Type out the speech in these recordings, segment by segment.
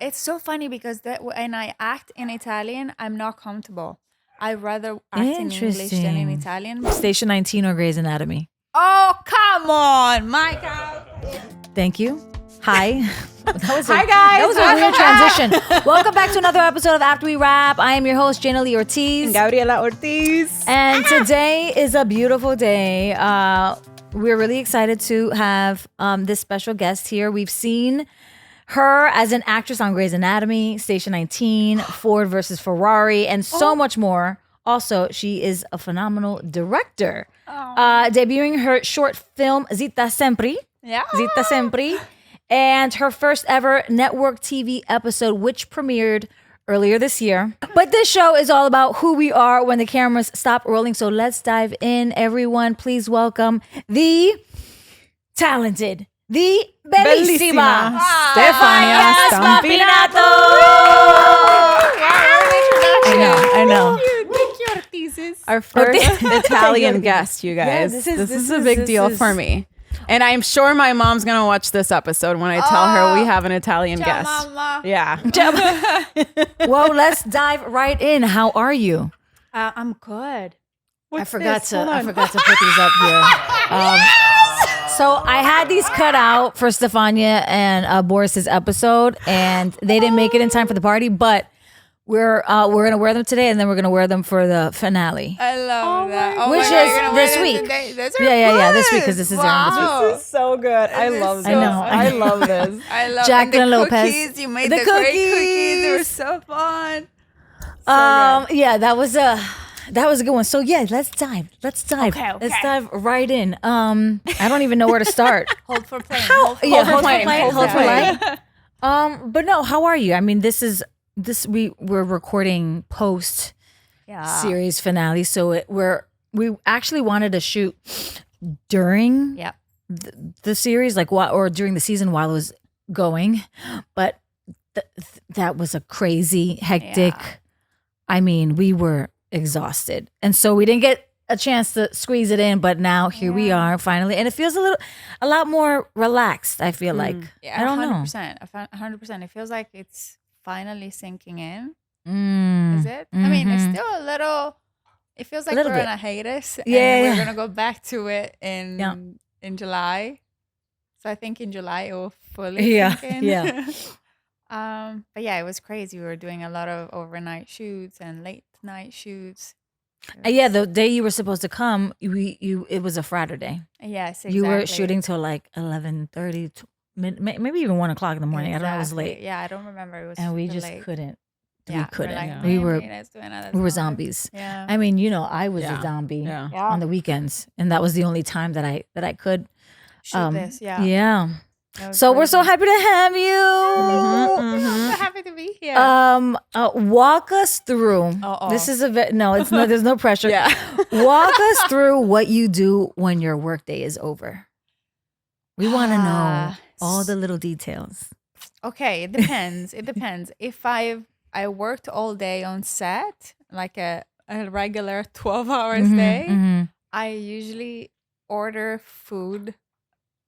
it's so funny because when I act in Italian, I'm not comfortable. I rather act in English than in Italian. Station 19 or Grey's Anatomy? Oh, come on, Michael. Thank you. Hi. Hi, guys. That was a weird transition. Welcome back to another episode of After We Wrap. I am your host, Jaina and Ortiz. And Gabriella Ortiz. And today is a beautiful day. We're really excited to have this special guest here. We've seen her as an actress on Grey's Anatomy, Station 19, Ford versus Ferrari, and so much more. Also, she is a phenomenal director. Debuting her short film, Zitta Sempre. Yeah. Zitta Sempre. And her first ever network TV episode, which premiered earlier this year. But this show is all about who we are when the cameras stop rolling. So let's dive in, everyone. Please welcome the talented, the bellissima Stefania Spampinato. I know. Thank you, Ortiz. Our first Italian guest, you guys. Yeah, this is a big deal for me. And I'm sure my mom's going to watch this episode when I tell her we have an Italian guest. Mama. Yeah. Well, let's dive right in. How are you? I'm good. I forgot to put these up here. So I had these cut out for Stefania and Boris's episode, and they didn't make it in time for the party. But we're gonna wear them today, and then we're gonna wear them for the finale. I love that. Oh Which my God, is you're gonna this wear week. today? Those are Yeah, this week, good. 'cause this is airing this week. Wow. This is so good. I love this. I know. I love this. I love Jacqueline and the Lopez. cookies. You made The the great cookies. cookies. They were so fun. Yeah, that was a good one. So yeah, let's dive. Okay. Let's dive right in. I don't even know where to start. Hold for plane. Hold for plane. plane. But no, how are you? I mean, we're recording post series finale, so we actually wanted to shoot during the series, or during the season while it was going, but that was a crazy, hectic. Yeah. I mean, we were exhausted, and so we didn't get a chance to squeeze it in. But now here we are finally, and it feels a lot more relaxed. I feel like Yeah, I don't know. 100%. It feels like it's finally sinking in. Mm. Is it? I mean, it's still a little. It feels like Little we're bit. on a hiatus. Yeah, and yeah. we're gonna go back to it in July. So I think in July it will fully sink in. yeah. But yeah, it was crazy. We were doing a lot of overnight shoots and late night shoots. Yeah, the day you were supposed to come, it was a Friday. Yes, exactly. You were shooting till like 11:30, maybe even 1:00 in the morning. I don't know. It was late. Yeah, I don't remember. It was And we super just late. couldn't. Yeah, We couldn't. Like, We were let's do another we were song. zombies. Yeah. I mean, I was a zombie Yeah. on the weekends, and that was the only time that I could Shoot this. Yeah. Yeah. That was So we're so crazy. happy to have you. I'm so happy to be here. Walk us through. This is there's no pressure. Yeah. Walk us through what you do when your workday is over. We want to know all the little details. Okay, it depends. It depends. If I worked all day on set, like a regular 12 hours day, I usually order food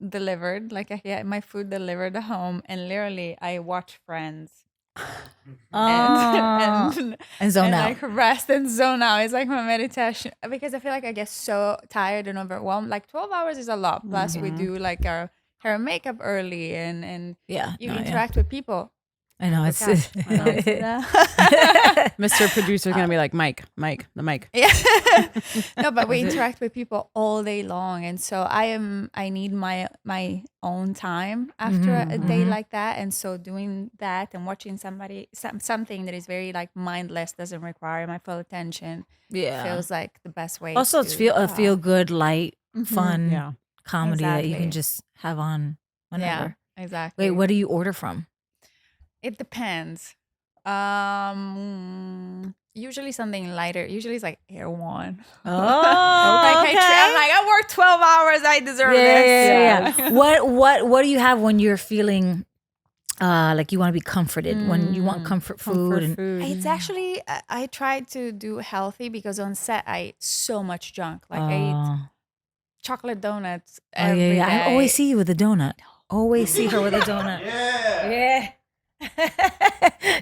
delivered. Like I get my food delivered at home, and literally I watch Friends. And zone out. Like rest and zone out. It's like my meditation, because I feel like I get so tired and overwhelmed. Like 12 hours is a lot. Plus we do like our hair and makeup early, and you interact with people. I know it's Mr. Producer's going to be like, Mike, the mic. Yeah. No, but we interact with people all day long, and so I need my own time after a day like that. And so doing that and watching something that is very like mindless, doesn't require my full attention, feels like the best way. also it's feel good, light, fun comedy that you Exactly. can just have on whenever. Yeah, exactly. Wait, what do you order from? It depends. Usually something lighter. Usually it's like Air One. Oh, I worked 12 hours. I deserve this. Yeah. What do you have when you're feeling like you want to be comforted, when you want comfort food? It's actually, I tried to do healthy because on set I ate so much junk. Like I ate chocolate donuts every day. I always see you with a donut. Always see her with a donut. Yeah.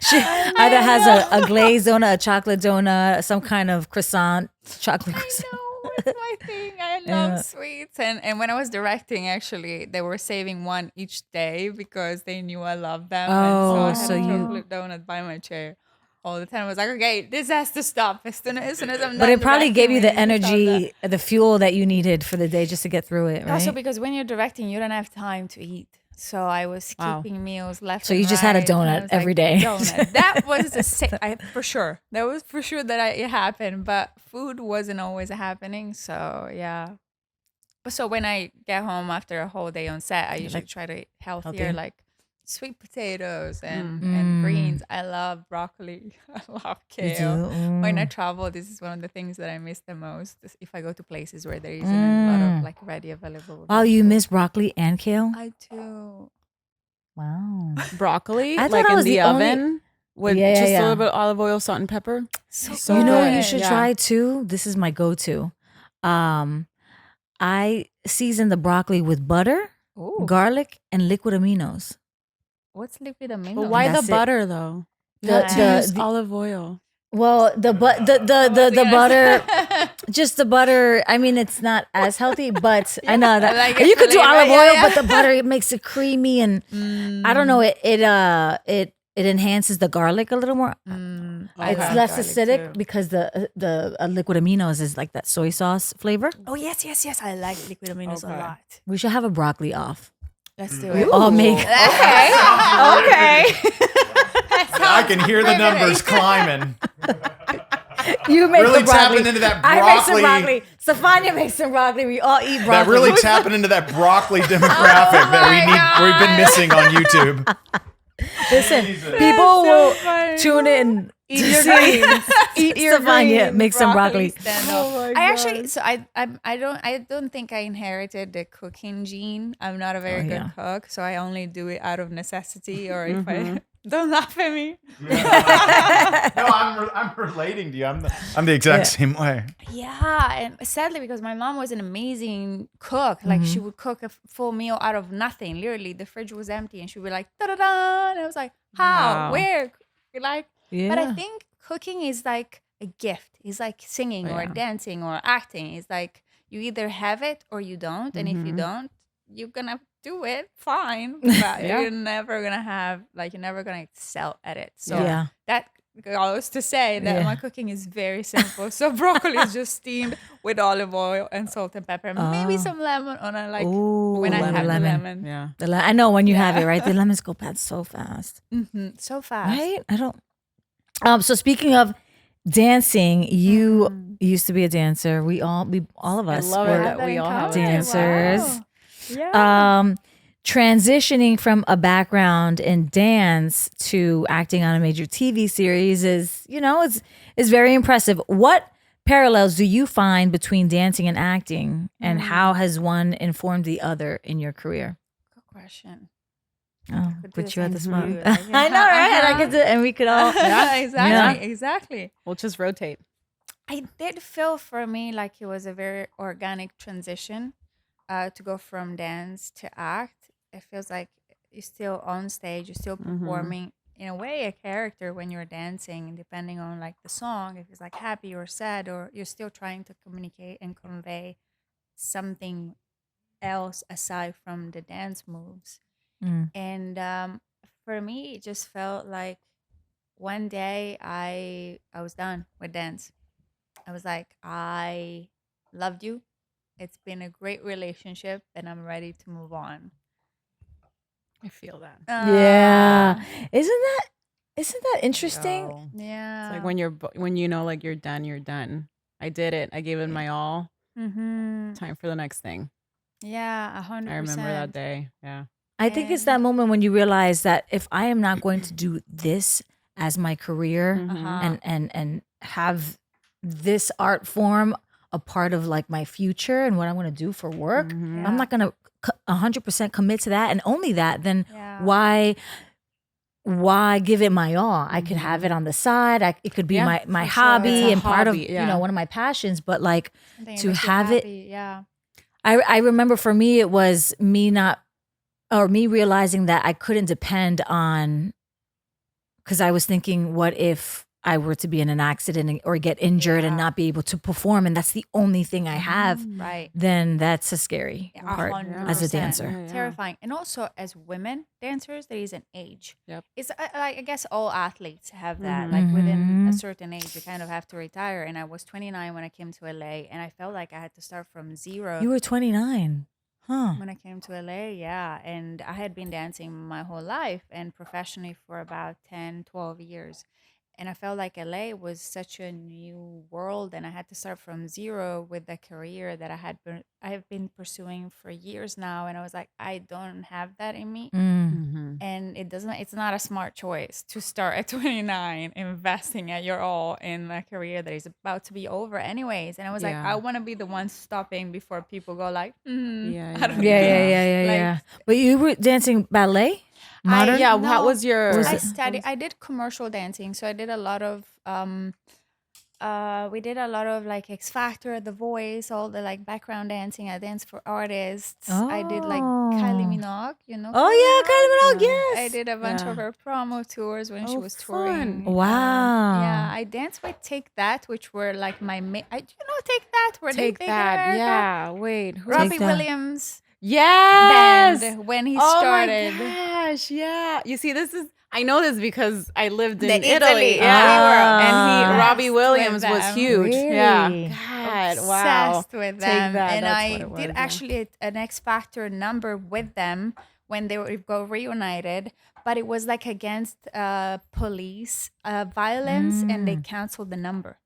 She either has a glazed donut, a chocolate donut, some kind of croissant, chocolate croissant. I know. It's my thing. I love sweets. And when I was directing, actually, they were saving one each day because they knew I loved them. And so I had a chocolate donut by my chair all the time. I was like, okay, this has to stop as soon as I'm done. But it probably gave you the directing, we need to stop energy, the fuel that you needed for the day just to get through it, that. right? Also, because when you're directing, you don't have time to eat. So I was skipping meals left. So and you just had a right, and I donut was every like, day. Donut. That was for sure. That was for sure that it happened. But food wasn't always happening. So yeah. But so when I get home after a whole day on set, I usually try to eat healthier, like sweet potatoes and greens. I love broccoli. I love kale. When I travel, this is one of the things that I miss the most. If I go to places where there isn't a lot of like ready available. Oh, you miss broccoli and kale? I do. Wow. Broccoli, I thought like I in was the the only- oven with Yeah, just yeah. a little bit of olive oil, salt, and pepper. So You know what you good. should Yeah. try too? This is my go-to. I season the broccoli with butter, Ooh, garlic, and liquid aminos. what's liquid amino? But why the That's it. butter though? You The- have to the- use the- olive oil. Well, the butter, just the butter. I mean, it's not as healthy, but I know that like it you could do flavor, olive yeah, oil, yeah. but the butter it makes it creamy, and I don't know. It enhances the garlic a little more. It's love less garlic, acidic too. because the liquid aminos is like that soy sauce flavor. Oh yes. I like liquid aminos a lot. We should have a broccoli off. Let's do it. I'll make. Okay. I can hear the numbers climbing. You make Really the broccoli. tapping into that I make some broccoli. broccoli. Stefania makes some broccoli. We all eat broccoli. That really tapping into that broccoli demographic that we've been missing on YouTube. Listen, people will tune in. Eat your greens. Eat your Stefania make some broccoli. I actually, so I don't think I inherited the cooking gene. I'm not a very good cook, so I only do it out of necessity or if I don't laugh at me. No, I'm relating to you. I'm the exact same way. Yeah, and sadly, because my mom was an amazing cook, like she would cook a full meal out of nothing. Literally, the fridge was empty, and she would be like, da da da, and I was like, how, Wow. where, like. But I Yeah. think cooking is like a gift. It's like singing or dancing or acting. It's like you either have it or you don't, and if you don't, you're gonna do it fine, but you're never gonna have like you're never gonna excel at it. So Yeah. that goes to say that my cooking is very simple. So broccoli is just steamed with olive oil and salt and pepper, maybe some lemon on it. Like Ooh, when I have the lemon, Yeah. I know when you have it, right? The lemons go bad so fast, so fast. right? I don't. So speaking of dancing, you used to be a dancer. We all of us love were it that we all have dancers. Wow. Yeah. Transitioning from a background in dance to acting on a major TV series is, is very impressive. What parallels do you find between dancing and acting, and how has one informed the other in your career? Good question. Oh, Could do put the you at same the to spot. you, like, I know, right? And I could do, and we could all. Exactly. We'll just rotate. I did feel for me like it was a very organic transition to go from dance to act. It feels like you're still on stage, you're still performing in a way a character when you're dancing, depending on like the song, if it's like happy or sad, or you're still trying to communicate and convey something else aside from the dance moves. And for me, it just felt like one day I was done with dance. I was like, I loved you. It's been a great relationship, and I'm ready to move on. I feel that. Yeah, isn't that interesting? So, Yeah. it's like when you know like you're done, you're done. I did it. I gave it my all. Time for the next thing. Yeah, 100%. I remember that day. Yeah. I think it's that moment when you realize that if I am not going to do this as my career and have this art form a part of like my future and what I'm going to do for work, I'm not going to 100% commit to that and only that, then why give it my all? I could have it on the side. It could be my hobby It's a and part of, hobby, yeah. one of my passions, but like Something that to makes you have it, happy, yeah. I remember for me, it was me realizing that I couldn't depend on because I was thinking, what if I were to be in an accident or get injured and not be able to perform, and that's the only thing I have, Right. then that's a scary Yeah, part 100%. as a dancer. Terrifying. And also as women dancers, there is an age. Yep. It's like, I guess all athletes have that. Like within a certain age, you kind of have to retire. And I was 29 when I came to LA, and I felt like I had to start from zero. You were 29. Huh. When I came to LA, yeah. And I had been dancing my whole life and professionally for about 10, 12 years. And I felt like LA was such a new world, and I had to start from zero with the career that I have been pursuing for years now. And I was like, I don't have that in me. And it's not a smart choice to start at 29 investing at your all in a career that is about to be over anyways. And I was like, I want to be the one stopping before people go like, I don't Yeah. But you were dancing ballet? Modern? What was your? I did commercial dancing, so I did a lot of we did a lot of like X Factor, The Voice, all the like background dancing. I danced for artists. I did like Kylie Minogue, you know. Oh yeah, Kylie Minogue, yes. I did a bunch of her promo tours when she was touring. Wow. Yeah, I danced with Take That, which were like my Take That? Were they Take big in that. America? Yeah. Wait. Robbie That. Williams. Yes. Band when he started. Oh my gosh. Yeah. You see, I know this because I lived in The Italy. Italy. Yeah. And Robbie Obsessed Williams with was them. huge. Really? Yeah. God. Wow. Obsessed with Take them. that. And That's I what it was, did yeah. actually an X Factor number with them when they got reunited, but it was like against police violence, and they canceled the number.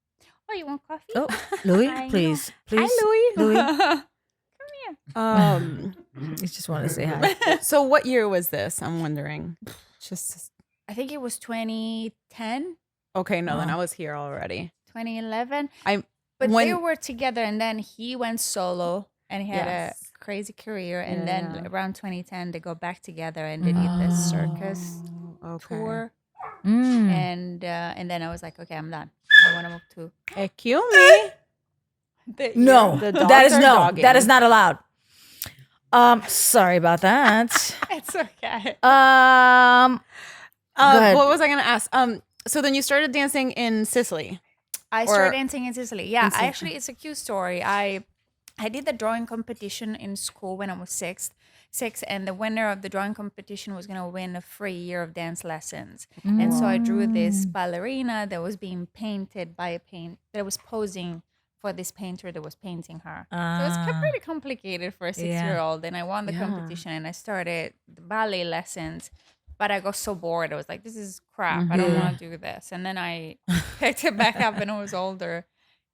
Oh, you want coffee? Oh, Louis, I know. please. Hi, Louis. Louis. Um. You just want to say hi. So what year was this? I'm wondering. Just I think it was 2010, okay. No, then I was here already. 2011. I But when they were together, and then he went solo, and he had Yes. a crazy career. And then Yeah. around 2010, they go back together, and they did this circus tour. And then I was like, okay, I'm done. I want to move to Excuse me. No, The that is dogs are no. dogging. That is not allowed. Sorry about that. It's okay. Go ahead. What was I gonna ask? So then you started dancing in Sicily. I started dancing in Sicily. Yeah, it's a cute story. I did the drawing competition in school when I was six, and the winner of the drawing competition was gonna win a free year of dance lessons. And so I drew this ballerina that was being painted by that was posing for this painter that was painting her. So it's pretty complicated for a 6-year-old. And I won the competition, and I started the ballet lessons. But I got so bored. I was like, this is crap. I don't want to do this. And then I picked it back up when I was older.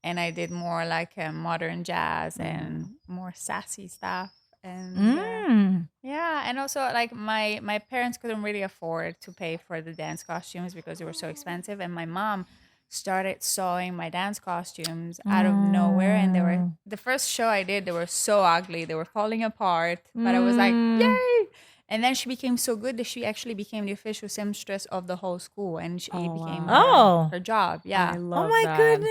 And I did more like modern jazz and more sassy stuff. And yeah. And also like my parents couldn't really afford to pay for the dance costumes because they were so expensive. And my mom started sewing my dance costumes out of nowhere. And the first show I did, they were so ugly. They were falling apart. But I was like, yay. And then she became so good that she actually became the official seamstress of the whole school, and it became her job. Yeah. I love Oh my that. goodness.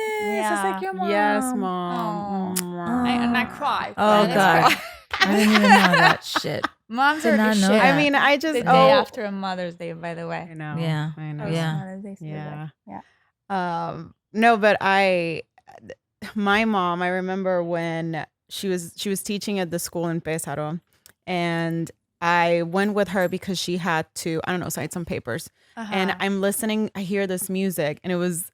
It's like your mom. Yes, mom. And I cried. Oh God. I didn't even know that shit. Moms Did are not the know shit. that. I mean, I just The day after Mother's Day, by the way. I know. Yeah. I know. Yeah. Mother's Day, so Yeah. yeah. No, but my mom, I remember when she was teaching at the school in Pesaro, and I went with her because she had to, I don't know, cite some papers. And I'm listening, I hear this music, and it was,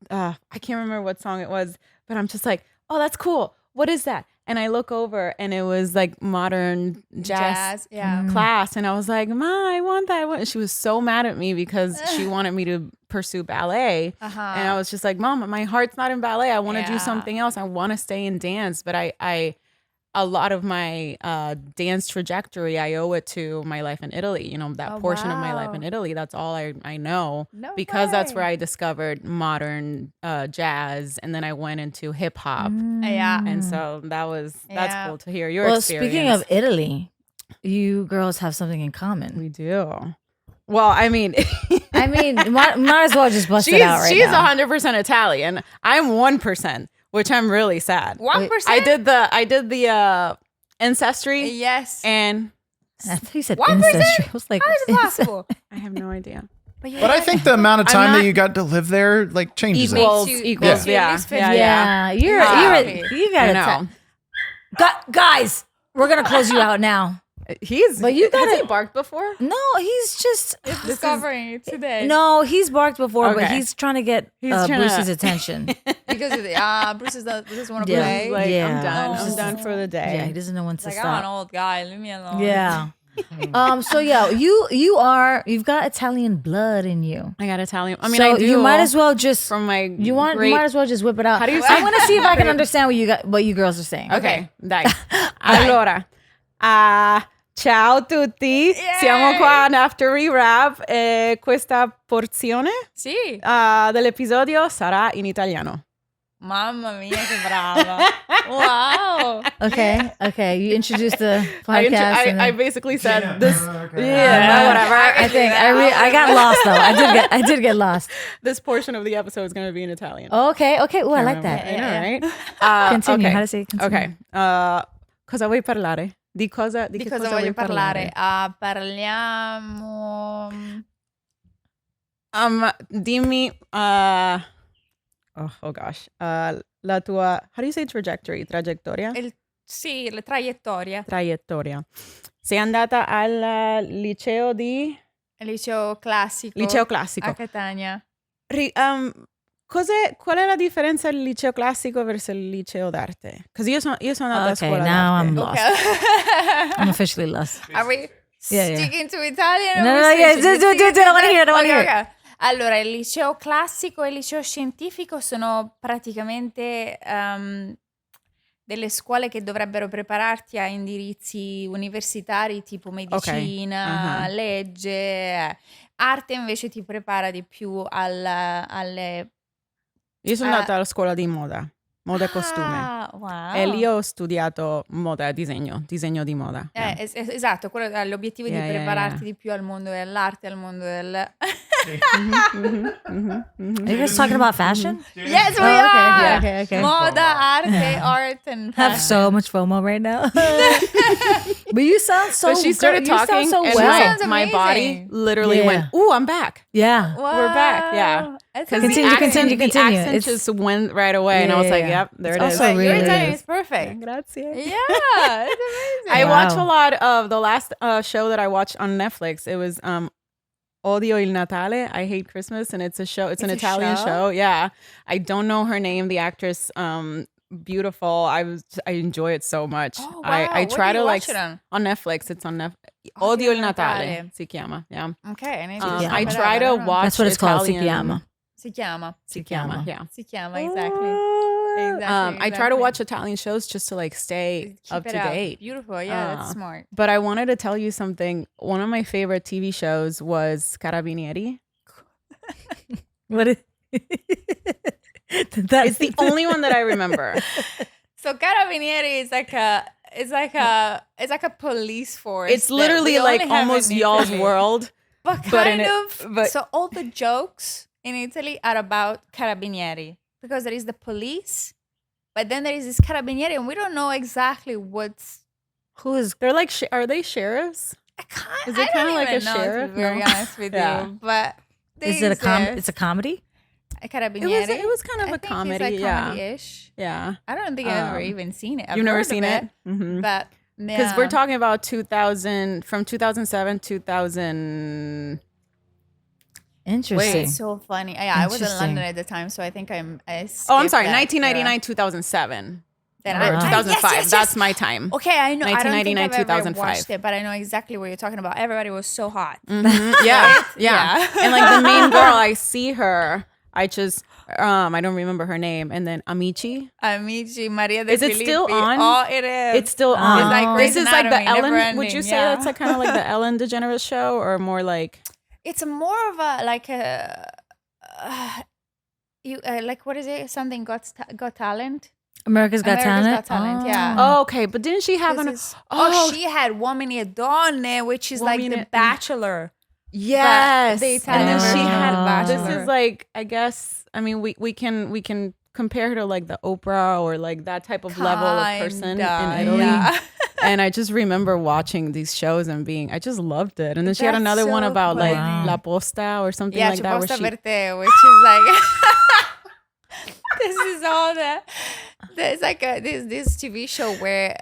I can't remember what song it was, but I'm just like, oh, that's cool. What is that? And I look over, and it was like modern jazz class. And I was like, Ma, I want that. And she was so mad at me because she wanted me to pursue ballet. And I was just like, Mom, my heart's not in ballet. I want to do something else. I want to stay in dance. But I a lot of my dance trajectory, I owe it to my life in Italy. You know, that portion of my life in Italy. That's all I know. No because that's where way. I discovered modern jazz, and then I went into hip hop. Yeah. And so that's Yeah. cool to hear your Well, experience. speaking of Italy, you girls have something in common. we do. Well, I mean, I mean, might as well just bust it out right she's now. 100% Italian. I'm 1%, which I'm really sad. 1%? I did the ancestry. Yes. And I thought you said 1%? ancestry. I was like, How is it possible? I have no idea. But I think the amount of time that you got to live there like changes it. Equals, yeah. Yeah, you got I to know. guys, we're gonna close you out now. But you has he barked before? No, he's just discovering it today. no. He's barked before, but Okay. he's trying to get Bruce's attention. Because Bruce doesn't want to Yeah. play. Like, Yeah. I'm done. Oh. I'm done for the day. Yeah, he doesn't know when to Like, I'm stop. an old guy. Leave me alone. Yeah. So yeah, you've got Italian blood in you. I got Italian. I mean, So I do. you might as well just from my you might as well just whip it out. How do you say- I'm gonna see if I can understand what you girls are saying. Ok, dai. Allora, ciao tutti. Siamo qua ad After Rewrap e questa porzione Sì. dell'episodio sarà in italiano. Mamma mia, che brava. Wow. Okay. You introduced the podcast. and I then- basically said this. Okay. Yeah, whatever. I think I got lost though. I did get lost. This portion of the episode is going to be in Italian. Okay. Oh, I like that. I know, right? Continue. Okay. How to say continue? Ok. Cosa vuoi parlare? Di che cosa voglio parlare? Parliamo. Dimmi. Oh gosh. La tua. How do you say trajectory? Trajectoria? Sì, la traiettoria. Traiettoria. Sei andata al liceo di. Liceo classico. Liceo classico. A Catania. Qual è la differenza del liceo classico verso il liceo d'arte? Because io sono andata a Okay, scuola now d'arte. I'm lost. I'm officially lost. Are we Yeah. sticking to Italian? No, yeah, do it. I want to hear it. Okay. Allora, il liceo classico e il liceo scientifico sono praticamente delle scuole che dovrebbero prepararti a indirizzi universitari tipo medicina, legge. Arte invece ti prepara di più alle... Io sono andata alla scuola di moda e costume. Wow. E lì ho studiato moda e disegno di moda. Yeah. Esatto, quello è l'obiettivo di prepararti di più al mondo dell'arte, al mondo del... Are you guys talking about fashion? Yes, we are! Okay. Moda, arte, art, and I have fashion. so much FOMO right now. But you sound so. But she started you sound talking so and well. Sounds my body amazing. literally Yeah. went, ooh, I'm back. Yeah. We're back, yeah. Because Continue. The accent It's- just went right away. And I was like, yep, there it is. also your really Italian is. is perfect. Grazie. Yeah, it's amazing. I Wow. watched a lot of the last show that I watched on Netflix. It was Odio il Natale. I hate Christmas, and it's a show. It's an It's a Italian show? show. Yeah, I don't know her name. The actress, beautiful. I enjoy it so much. Oh, I wow. try What do to you like watch it on? Netflix. It's on Netflix. Odio Odio il il Natale. Natale. Si chiama. Yeah. Okay, I need to I check it try out. I to don't know. watch. That's what it's called. Si Italian- chiama. Si chiama. Si chiama. Yeah. Si chiama, exactly. I try to watch Italian shows just to like stay Keep up it to date. Beautiful. Yeah, that's smart. But I wanted to tell you something. One of my favorite TV shows was Carabinieri. What is? It's the only one that I remember. So Carabinieri is like a police force. It's that literally we only like have almost in y'all's Italy. world. But but in kind it- of. but- So all the jokes in Italy are about Carabinieri because there is the police, but then there is this Carabinieri, and we don't know exactly what's. Who is? They're like, are they sheriffs? Is it I kinda don't like a even know, sheriff? To be very No. honest with Yeah. you, but Is it It's a comedy. Carabinieri? It was kind of I a think comedy. It's like yeah. comedy-ish. Yeah. I don't think I've ever even seen it. I've You've never heard of seen it? Mhm. But Because we're talking about 2000, from 2007, 2000. Interesting. It's so funny. Yeah, I was in Interesting. London at the time, so I think I'm I'm skipped sorry, that 1999, era. 2007. Then Or I- 2005. yes. That's my time. Okay, I know. I don't think 1999, I've ever 2005. watched it, but I know exactly what you're talking about. Everybody was so hot. Mhm. Yeah. Yeah. And like the main girl, I see her. I just, I don't remember her name. And then Amici. Amici, Maria de Is it still Filippi. on? Oh, it is. It's still It's on. like Grey's This is like the Anatomy, never Ellen. Would you ending, say yeah. that's like kind of like the Ellen DeGeneres show, or more like? It's more of a like a like what is it? Something got talent. America's Got America's Talent. Got Talent, yeah. Oh, okay, but didn't she have This an? is- she had Uomini e Donne, which is like Uomini The e- Bachelor. Yes, the and Italian then she version had. of The This Bachelor. is like, I guess. I mean, we can compare her to like the Oprah or like that type of level of person in Italy. Yeah. And I just remember watching these shows and I just loved it. And then she had That's another one so about like funny. La Posta or something Yeah, like that. Where Chuposta she, Verte, which is like this is all the there's like this TV show where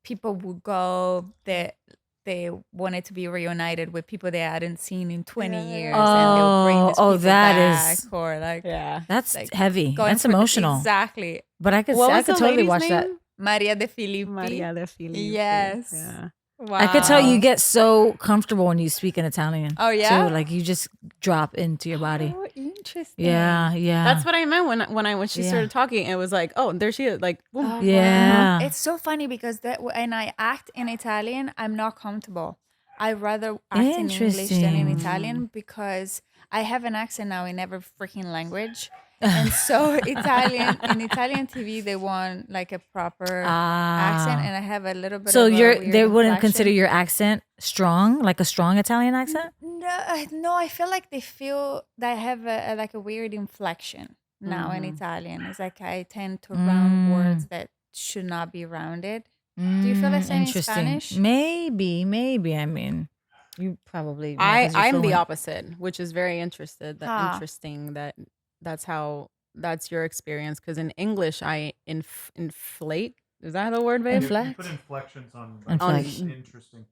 people would go that they wanted to be reunited with people they hadn't seen in 20 years, and they'll bring these people that back, is- or like yeah. That's like, heavy. going That's for the- emotional. exactly. But I could What I was could the totally lady's watch that. name? Maria de Filippi. Maria de Filippi. Yes. Yeah. Wow. I could tell you get so comfortable when you speak in Italian. Oh, yeah? Too. Like you just drop into your body. Oh, interesting. Yeah, yeah. That's what I meant when she Yeah. started talking. It was like, oh, there she is. Like, boom. Oh, Yeah. wow. It's so funny because that when I act in Italian, I'm not comfortable. I rather act in English than in Interesting. Italian because I have an accent now in every freaking language. And so in Italian TV, they want like a proper accent, and I have a little bit So of a weird they wouldn't inflection. consider your accent strong, like a strong Italian accent? No, I feel like they feel that I have like a weird inflection now in Italian. It's like I tend to round words that should not be rounded. Do you feel the same in Spanish? Maybe. I mean, you probably. I'm the opposite, which is very interesting. Ah. Interesting that that's your experience. Because in English, I inflate. Is that the word, babe? Inflate? You put inflections on Inflection. interesting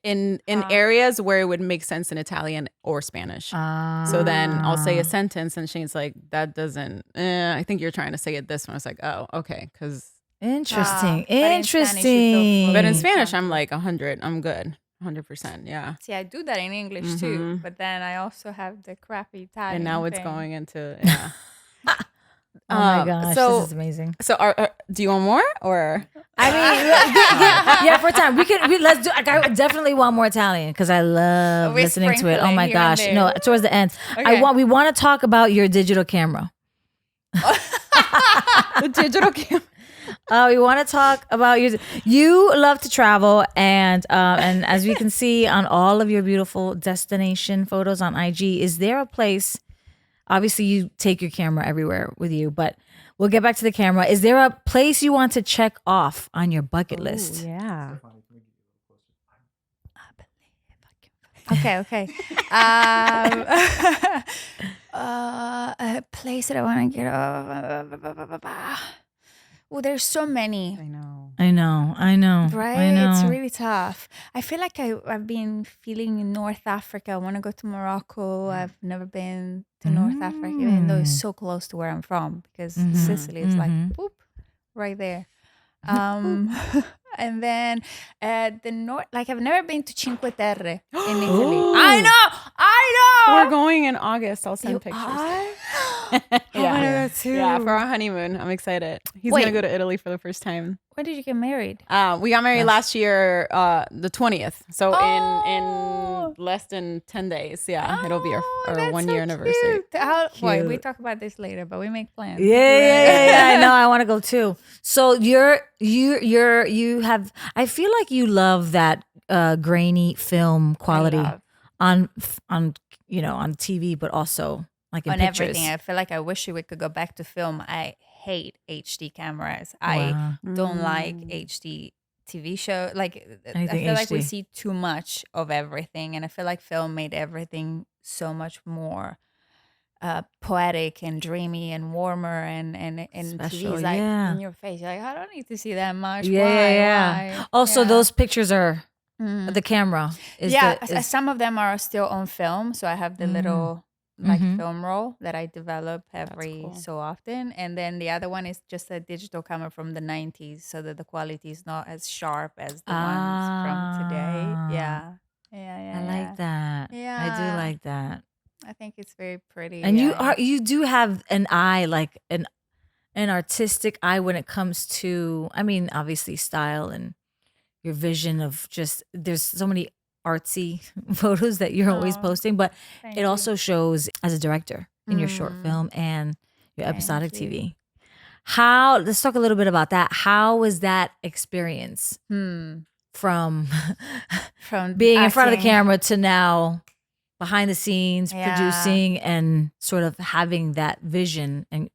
In areas where it would make sense in Italian or Spanish. So then I'll say a sentence, and she's like, "That doesn't. I think you're trying to say it this one." I was like, "Oh, okay." Because Interesting. but in Spanish, you feel Interesting. but in Spanish, I'm like 100. I'm good. 100%. Yeah. See, I do that in English too, but then I also have the crappy Italian. And now it's thing. going into yeah. Oh my gosh, so- this is amazing. So do you want more or? I mean, yeah, for time let's do. Like, I definitely want more Italian because I love We're listening to it. Oh sprinkling my here and gosh, there. no, towards the end, Okay. we want to talk about your digital camera. The digital camera. We want to talk about you love to travel, and as we can see on all of your beautiful destination photos on IG, is there a place? Obviously, you take your camera everywhere with you, but we'll get back to the camera. Is there a place you want to check off on your bucket list? Yeah. Okay. A place that I want to get off. Well, there's so many, I know. I know. right? I know. It's really tough. I feel like I've been feeling in North Africa. I want to go to Morocco. I've never been to North Africa, even though it's so close to where I'm from, because Sicily is like boop, right there. And then the north, like I've never been to Cinque Terre in Italy. I know. We're going in August. I'll send You pictures. are? Yeah. wanna go too. Yeah, for our honeymoon. I'm excited. He's Wait. gonna go to Italy for the first time. When did you get married? We got married last year, the 20th. So Oh. in less than 10 days. Yeah, it'll be our that's 1 so year anniversary. Cute. Wait, we Cute. talk about this later, but we make plans. Yeah. I know. I want to go too. So you have. I feel like you love that grainy film quality love. on on TV, but also like in On pictures. everything. I feel like I wish we could go back to film. I hate HD cameras. Wow. I don't like HD TV show. Like I Anything feel like we HD. see too much of everything, and I feel like film made everything so much more poetic and dreamy and warmer, and TV Special, is like yeah. in your face. You're like, I don't need to see that much. Yeah. Why? Also, Yeah. those pictures are Mm. the camera. Is yeah, the, is, some of them are still on film, so I have the little like film roll that I develop every cool. so often, and then the other one is just a digital camera from the 90s, so that the quality is not as sharp as the ones from today. Yeah. I like that. I Yeah. do like that. I think it's very pretty. And yeah. you do have an eye, like an artistic eye when it comes to, I mean, obviously style and your vision of just, there's so many artsy photos that you're always Aw, posting, but Thank it you. also shows as a director in your short film and your Thank episodic you. TV. Let's talk a little bit about that. How was that experience from From being in front of the acting. camera to now behind the scenes, Yeah. producing and sort of having that vision and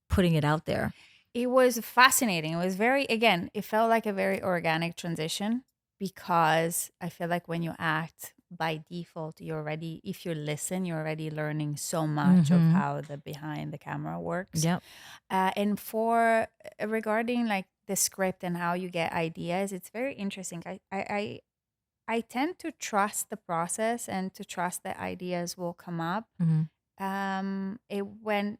putting it out there? It was fascinating. It was it felt like a very organic transition because I feel like when you act by default, if you listen, you're already learning so much of how the behind the camera works. Yep. And for regarding like the script and how you get ideas, it's very interesting. I tend to trust the process and to trust that ideas will come up. It went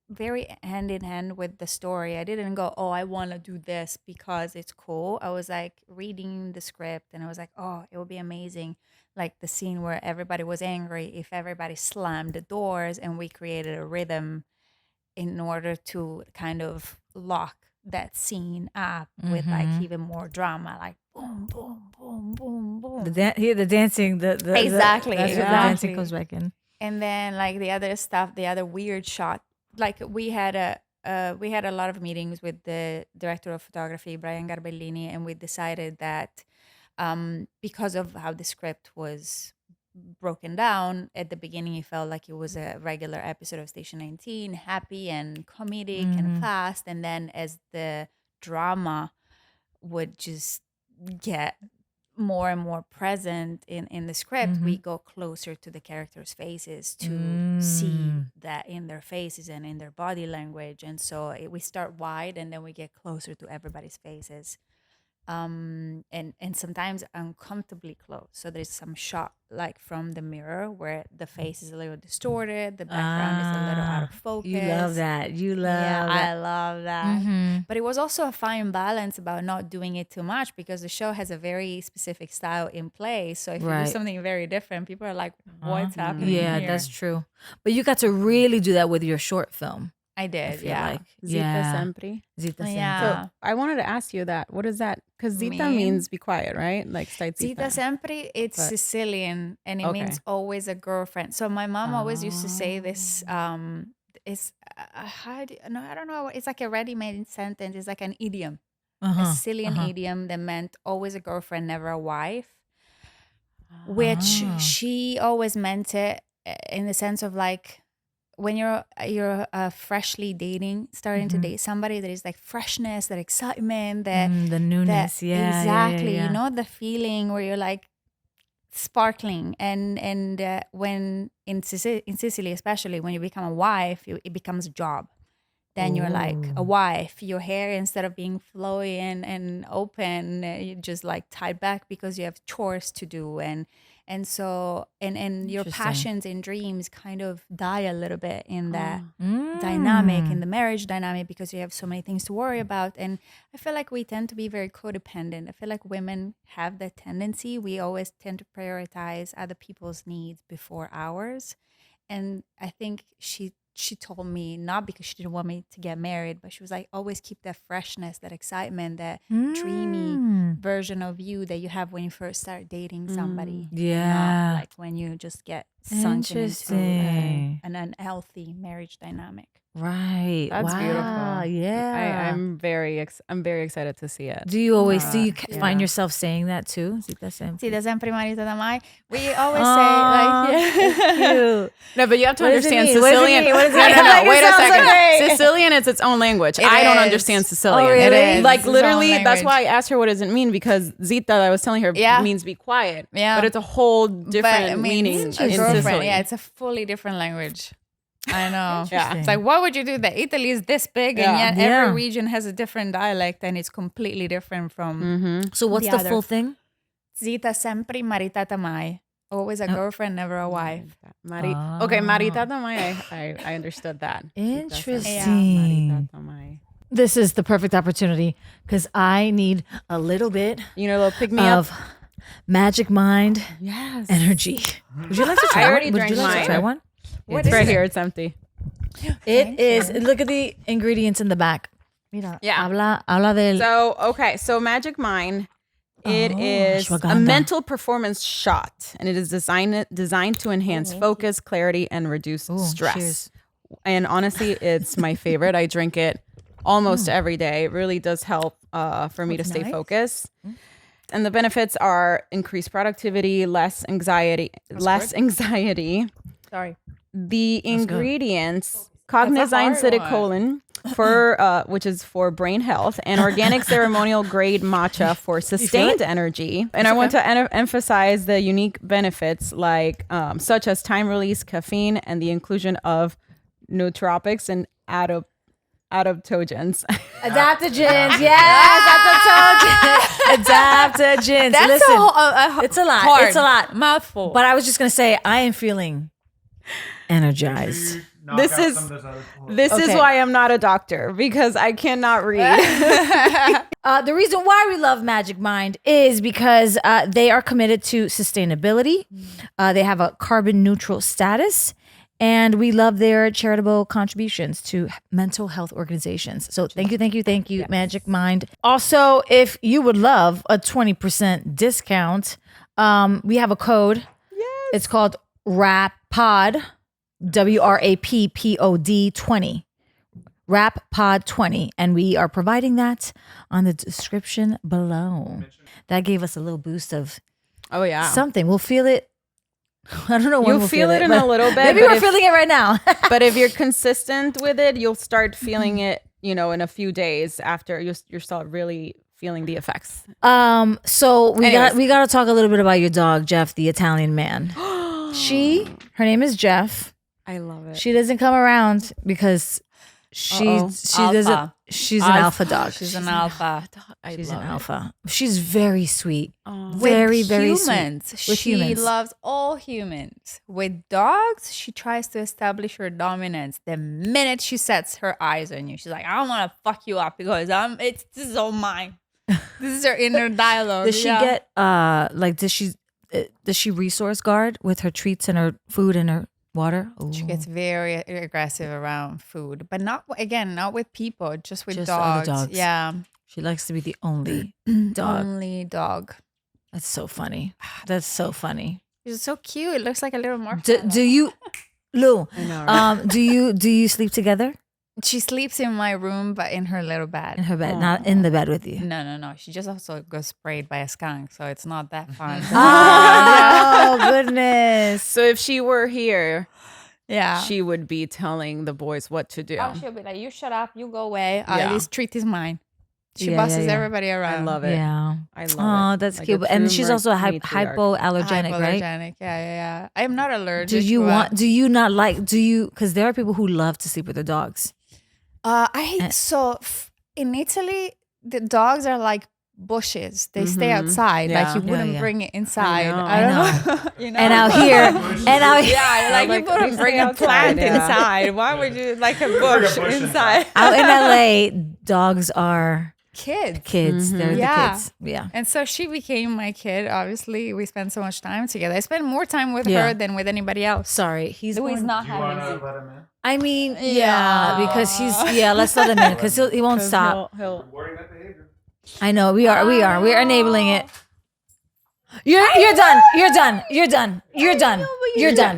very hand in hand with the story. I didn't go, oh, I want to do this because it's cool. I was like reading the script and I was like, oh, it would be amazing. Like the scene where everybody was angry if everybody slammed the doors, and we created a rhythm in order to kind of lock that scene up with like even more drama, like boom, boom, boom, boom, boom. The dancing, Exactly, that's where the dancing comes back in. And then like the other stuff, the other weird shot, like we had a lot of meetings with the director of photography, Brian Garbellini, and we decided that because of how the script was broken down at the beginning, it felt like it was a regular episode of Station 19, happy and comedic and fast, and then as the drama would just get more and more present in the script, we go closer to the characters' faces to see that in their faces and in their body language. And so we start wide and then we get closer to everybody's faces. And sometimes uncomfortably close. So there's some shot like from the mirror where the face is a little distorted, the background is a little out of focus. You love that. I love that. But it was also a fine balance about not doing it too much because the show has a very specific style in place. So if you do something very different, people are like, what's happening here? That's true. But you got to really do that with your short film. I did, Like. Zita sempre. Zita sempre. Yeah. So I wanted to ask you that. What is that? Because Zita means be quiet, right? Like stai Zita zitta. sempre, it's Sicilian and it means always a girlfriend. So my mom always used to say this. It's I don't know. It's like a ready-made sentence. It's like an idiom, a Sicilian idiom that meant always a girlfriend, never a wife. Which she always meant it in the sense of like, when you're freshly dating, starting to date somebody, there is like freshness, that excitement, that the newness, exactly. Yeah. You know the feeling where you're like sparkling, and when in Sicily, especially when you become a wife, it becomes a job. Then you're like a wife. Your hair, instead of being flowy and open, you just like tied back because you have chores to do, and so your passions and dreams kind of die a little bit in that dynamic, in the marriage dynamic, because you have so many things to worry about. And I feel like we tend to be very codependent. I feel like women have that tendency. We always tend to prioritize other people's needs before ours. And I think she told me, not because she didn't want me to get married, but she was like, always keep that freshness, that excitement, that dreamy version of you that you have when you first start dating somebody. Yeah. Not like when you just get sunken into an unhealthy marriage dynamic. Right. That's beautiful. Yeah. I'm very excited to see it. Do you always find yourself saying that too? Zita sempre. Zita sempre, marita da mai. We always say like, Cute. No, but you have to What does it understand mean? What does it Sicilian. mean? What does it No, mean? no, Like, it wait a sounds second. like- Sicilian is its own language. I don't is. understand Sicilian. Oh, really? It is. Like It's its own literally, that's language. why I asked her what does it mean, because Zita, I was telling her, means be quiet. Yeah. But it's a whole But different it meaning in means a girlfriend. Sicily. Yeah, it's a fully different language. I know. Yeah. It's like, why would you do that? Italy is this big, and yet every region has a different dialect, and it's completely different from So what's The the other. full thing? Zita sempre, maritata mai. Always a girlfriend, never a wife. Okay, maritata mai. I understood that. Interesting. Maritata mai. This is the perfect opportunity because I need a little bit You know, a little pick me up. of magic mind Yes. energy. Would you like to try I already one? Would you drank like to mine. try one? What It's is right it? here. It's empty. It is. Look at the ingredients in the back. Mira, Yeah. habla del. So Magic Mind. It is a ashwagandha. mental performance shot, and it is designed to enhance focus, clarity, and reduce stress. cheers. And honestly, it's my favorite. I drink it almost every day. It really does help for me to stay focused. And the benefits are increased productivity, less anxiety. Sorry. The ingredients: That's a hard cognizine, citicolin, which is for brain health, and organic ceremonial grade matcha for sustained energy. And I want to emphasize the unique benefits such as time release caffeine and the inclusion of nootropics and adaptogens. Adaptogens, yes, adaptogens. That's Listen, it's a lot. Hard. It's a lot. Mouthful. But I was just gonna say, I am feeling energized. This is why I'm not a doctor, because I cannot read. The reason why we love Magic Mind is because they are committed to sustainability. They have a carbon neutral status. And we love their charitable contributions to mental health organizations. So thank you, yes. Magic Mind. Also, if you would love a 20% discount, we have a code. Yes. It's called WRAPPOD, WRAPPOD 20. WRAPPOD 20. And we are providing that on the description below. That gave us a little boost of something. We'll feel it. I don't know when you'll feel it in a little bit. Maybe we're feeling it right now. But if you're consistent with it, you'll start feeling it, in a few days after you start really feeling the effects. So we got to talk a little bit about your dog, Jeff, the Italian man. Her name is Jeff. I love it. She doesn't come around because she's an alpha dog. She's an alpha. She's an alpha. She's very sweet. Very, very humans. Sweet. She loves all humans. With dogs, she tries to establish her dominance. The minute she sets her eyes on you, she's like, I want to fuck you up because this is all mine. This is her inner dialogue. Does she get does she resource guard with her treats and her food and her water? Ooh. She gets very aggressive around food, but not with people, just with just dogs. Other dogs. Yeah. She likes to be the only dog. Only dog. That's so funny. That's so funny. She's so cute. It looks like a little marshmallow. Do you, Lou? I know, right? Do you sleep together? She sleeps in my room, but in her little bed. In her bed, not in the bed with you. No. She just also goes sprayed by a skunk, so it's not that fun. Oh goodness! So if she were here, yeah, she would be telling the boys what to do. Oh, she'll be like, "You shut up, you go away. This treat is mine." She bosses everybody around. I love it. Yeah, I love it. Oh, that's cute. And she's also hypoallergenic, right? Hypoallergenic. Yeah. I am not allergic. Do you because there are people who love to sleep with their dogs. In Italy, the dogs are like bushes. They stay outside. Yeah. Like you wouldn't bring it inside. I know. And out here, you wouldn't bring a plant inside. Why would you like a bush inside? Out in LA, dogs are kids. They're the kids. Yeah. And so she became my kid. Obviously, we spend so much time together. I spend more time with her than with anybody else. Sorry, he's not having it. Let him in? I mean, because let's let him in because he won't stop. He'll Rewarding that behavior. I know we are enabling it. You're done. You're done.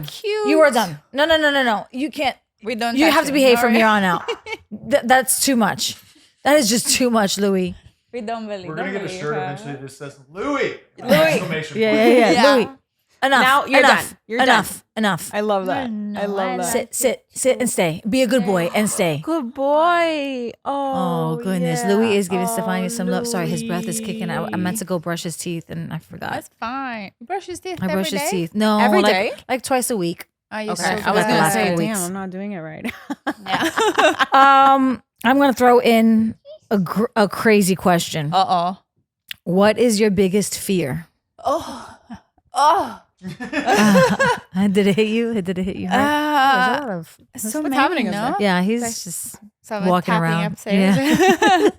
Cute. You are done. No. You can't. We don't. You have to behave from here on out. That's too much. That is just too much, Louis. We don't believe. We're gonna get a shirt eventually that just says Louis. Yeah. Louis. Enough. Now you're done. You're Enough. I love that. I love that. Sit and stay. Be a good boy and stay. Good boy. Oh goodness. Yeah. Louis is giving Stefania some love. Sorry, his breath is kicking out. I meant to go brush his teeth and I forgot. That's fine. You brush his teeth I brush every his day? teeth. No, Every day? like twice a week. Oh, you Okay. so I was good. gonna say, couple damn, weeks. I'm not doing it right. Yeah. I'm gonna throw in a crazy question. What is your biggest fear? Did it hit you? Did it hit you? There's a lot of So what's many, happening no? over yeah. He's just Someone walking tapping around. upstairs.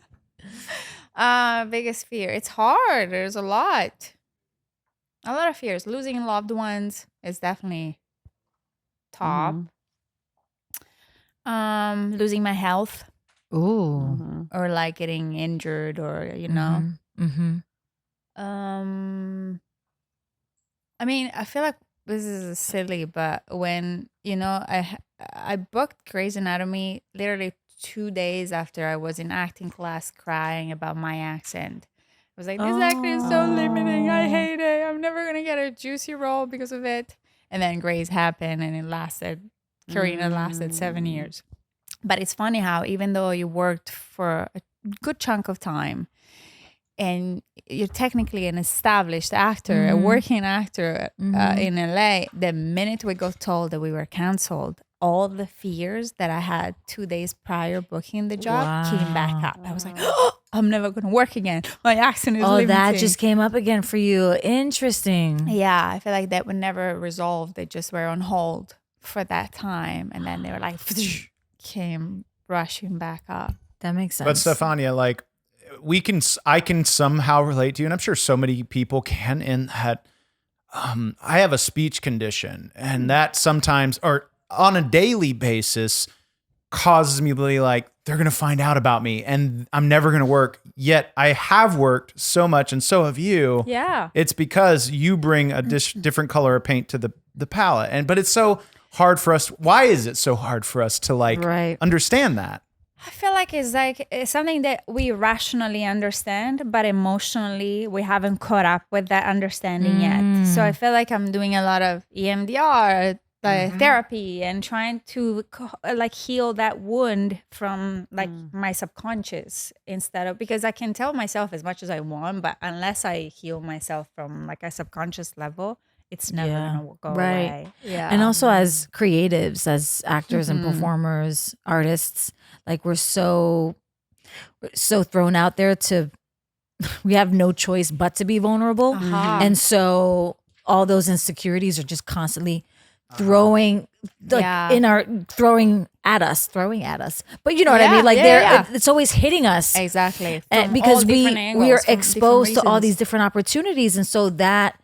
Biggest fear. It's hard. There's a lot of fears. Losing loved ones is definitely top. Losing my health Ooh. or like getting injured or you know. I mean, I feel like this is silly, but when I booked Grey's Anatomy literally 2 days after I was in acting class crying about my accent. I was like, this acting is so limiting. I hate it. I'm never going to get a juicy role because of it. And then Grey's happened and Karina lasted 7 years. But it's funny how even though you worked for a good chunk of time and you're technically an established actor, a working actor in LA, the minute we got told that we were canceled, all the fears that I had 2 days prior booking the job came back up. I was like, oh, I'm never going to work again. My accent is limiting. That just came up again for you. Interesting. Yeah, I feel like that would never resolve. They just were on hold for that time. And then they were like, came rushing back up. That makes sense. But Stefania, like I can somehow relate to you, and I'm sure so many people can, in that I have a speech condition, and that sometimes, or on a daily basis, causes me to be like, they're going to find out about me and I'm never going to work. Yet I have worked so much, and so have you. Yeah. It's because you bring a different color of paint to the palette. But it's so hard for us. Why is it so hard for us to understand that? I feel like it's something that we rationally understand, but emotionally we haven't caught up with that understanding yet. So I feel like I'm doing a lot of EMDR, therapy, and trying to heal that wound from my subconscious, instead of, because I can tell myself as much as I want, but unless I heal myself from like a subconscious level, it's never gonna go away. Yeah. And also as creatives, as actors and performers, artists, like we're so thrown out there we have no choice but to be vulnerable. And so all those insecurities are just constantly throwing at us. But you know what I mean? Like it's always hitting us. Exactly. Because we are exposed to all these different opportunities. And so that,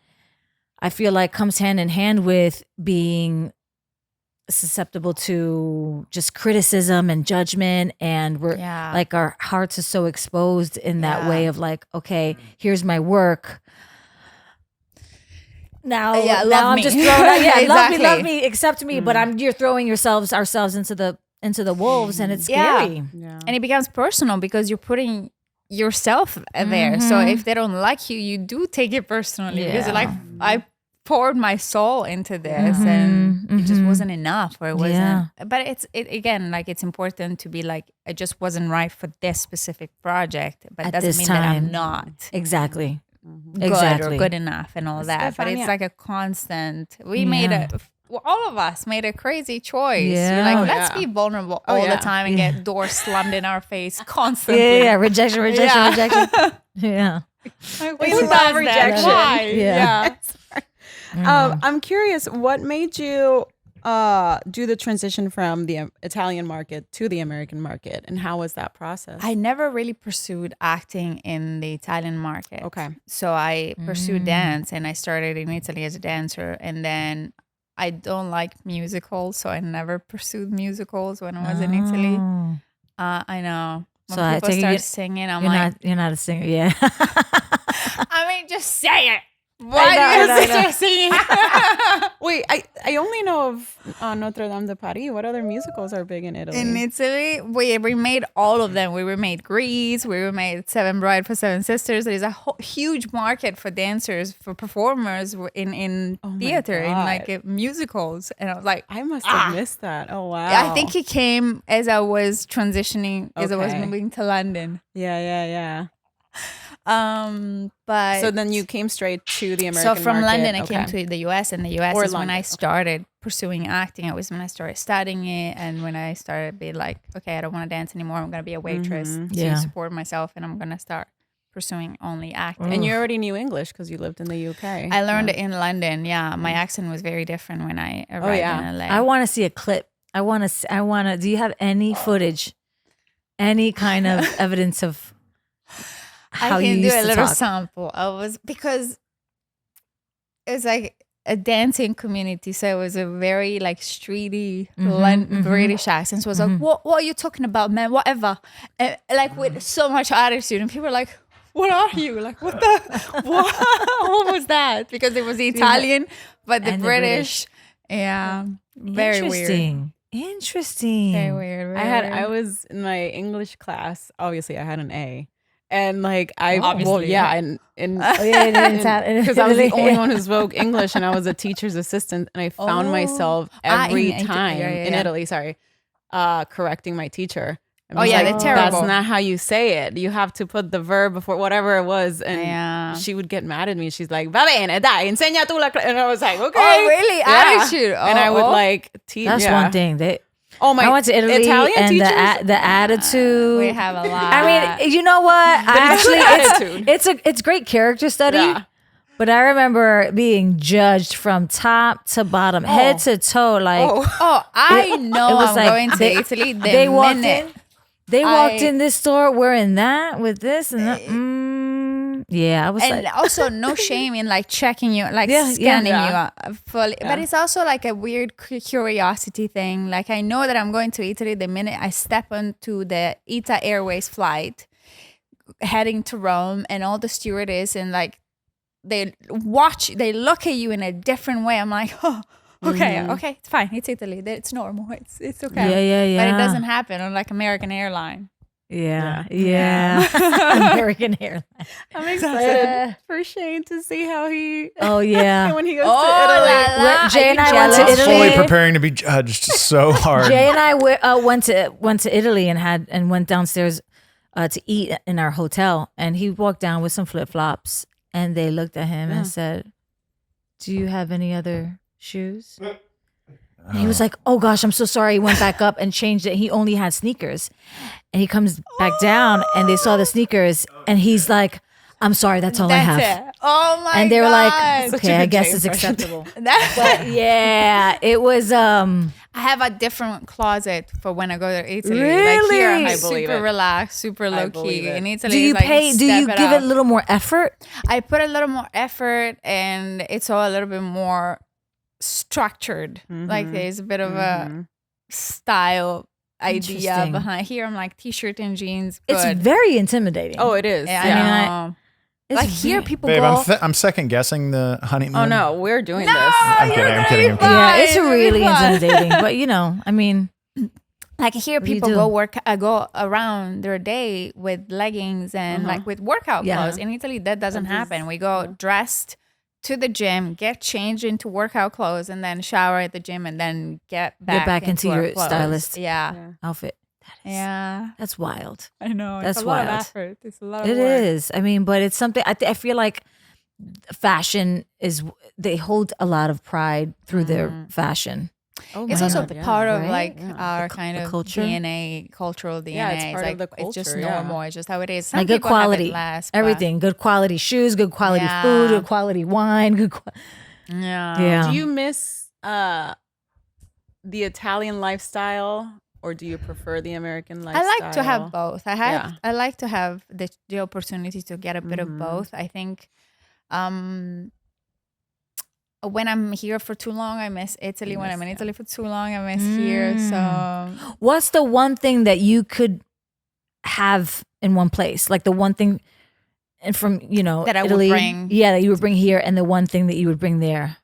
I feel like, comes hand in hand with being susceptible to just criticism and judgment, and we're like, our hearts are so exposed in that way of like, okay, here's my work. Now I'm just thrown out. Yeah, exactly. love me, accept me, but you're throwing ourselves into the wolves, and it's scary. Yeah. And it becomes personal because you're putting yourself there. So if they don't like you, you do take it personally because you're like, I poured my soul into this and it just wasn't enough, or it wasn't. But it's again, like, it's important to be like, it just wasn't right for this specific project, but it doesn't mean that I'm not exactly good or good enough and all that. But it's like a constant. All of us made a crazy choice. You're like, let's be vulnerable all the time and get doors slammed in our face constantly. Yeah, rejection. Yeah. We love rejection. Why? Yeah. I'm curious, what made you do the transition from the Italian market to the American market, and how was that process? I never really pursued acting in the Italian market. Okay. So I pursued dance, and I started in Italy as a dancer, and then I don't like musicals, so I never pursued musicals when I was in Italy. I know. When people start singing, I'm like, you're not a singer, yeah. I mean, just say it. Why do you start singing? Wait, I only know of Notre Dame de Paris. What other musicals are big in Italy? In Italy, we remade all of them. We remade Grease. We remade Seven Bride for Seven Sisters. There's a huge market for dancers, for performers in theater, in like musicals. And I was like, I must have missed that. Oh, wow. I think he came as I was transitioning, as I was moving to London. Yeah. But so then you came straight to the American market. So from London, I came to the US, and the US is when I started pursuing acting. It was when I started studying it, and when I started being like, okay, I don't want to dance anymore. I'm going to be a waitress to support myself, and I'm going to start pursuing only acting. And you already knew English because you lived in the UK. I learned it in London. Yeah, my accent was very different when I arrived in LA. I want to see a clip. I want to. Do you have any footage, any kind of evidence of how I can you do used a little to talk? sample. Because it was like a dancing community, so it was a very like streety British accent. So it was like, what are you talking about, man? Whatever, and, like with so much attitude, and people were like, "What are you? Like, what was that?" Because it was the Italian, but the British, very weird. Interesting. Very weird. I was in my English class. Obviously, I had an A. And like because I was the only one who spoke English, and I was a teacher's assistant, and I found myself every time in Italy. Sorry, correcting my teacher. And Oh, was yeah, like, they're terrible. That's not how you say it. You have to put the verb before whatever it was. And Yeah. she would get mad at me. She's like, va bene, dai, enseña tú la And I was like, okay. Oh, really? Yeah. Attitude. And I would Oh. like teach. That's one thing. Oh my! I went to Italy, Italian and teachers. the attitude. We have a lot. I mean, you know what? It's great character study. Yeah. But I remember being judged from top to bottom, head to toe. Like I know it was I'm like going to they- Italy the they walked minute. in. They walked in this store wearing that with this and that. Yeah, I was And like, also no shame in like checking you, like Yeah, scanning yeah. you up fully. But it's also like a weird curiosity thing. Like I know that I'm going to Italy the minute I step onto the ITA Airways flight heading to Rome, and all the stewardess and like they look at you in a different way. I'm like, oh, okay, okay, it's fine. It's Italy. It's normal. It's okay. Yeah. But it doesn't happen on like American airline. yeah. American Airlines. I'm excited for Shane to see how he. Oh yeah. when he goes Oh, to Italy. la, la. When Jay and Are you I went to jealous? Italy. Fully preparing to be judged so hard. Jay and I went to Italy and went downstairs to eat in our hotel, and he walked down with some flip flops, and they looked at him and said, "Do you have any other shoes?" And he was like, "Oh gosh, I'm so sorry." He went back up and changed it. He only had sneakers, and he comes back down, and they saw the sneakers, and he's like, "I'm sorry, that's all I have." It. Oh my god. And they were like, Such a "Okay, I good guess Jay it's impression. acceptable." That's Yeah, it was. I have a different closet for when I go to Italy. Like here, I'm Really? I believe super it. relaxed, super low believe key. it. In Italy, Do you it's like pay? Do step you it give it up. a little more effort? I put a little more effort, and it's all a little bit more structured. Like there's a bit of a style idea Interesting. behind. Here, I'm like t-shirt and jeans. It's Good. very intimidating. Oh, it is. Yeah, Yeah. I know. It's Like here, very- people Babe, go. I'm second guessing the honeymoon. Oh no, we're doing this. I'm kidding. I'm kidding. I'm kidding. Yeah, it's Fine, really it'll be fine. intimidating. But you know, I mean, Like here, do you people do? go around their day with leggings and like with workout Yeah. clothes. In Italy, that doesn't happen. We go dressed to the gym, get changed into workout clothes, and then shower at the gym, and then get back into our your clothes. stylist. Yeah, outfit. yeah. That's wild. I know. That's it's a lot wild. of effort. It's a lot of It work. is. I mean, but it's something. I feel like fashion is. They hold a lot of pride through their fashion. Oh It's my also God, yeah. part of Right? like Yeah. our The kind of culture. DNA, cultural DNA. Yeah, it's part of like the it's just culture, yeah. normal. It's just how it is. Some Like good people have it quality, less, but- everything. Good quality shoes, good quality Yeah. food, good quality wine. Yeah. Yeah. Do you miss the Italian lifestyle, or do you prefer the American lifestyle? I like to have both. Yeah. I like to have the opportunity to get a bit of both. I think when I'm here for too long, I miss Italy. When I'm in Italy for too long, I miss here. So What's the one thing that you could have in one place? Like the one thing, and from That I would Italy, bring. yeah, that you would bring here, and the one thing that you would bring there.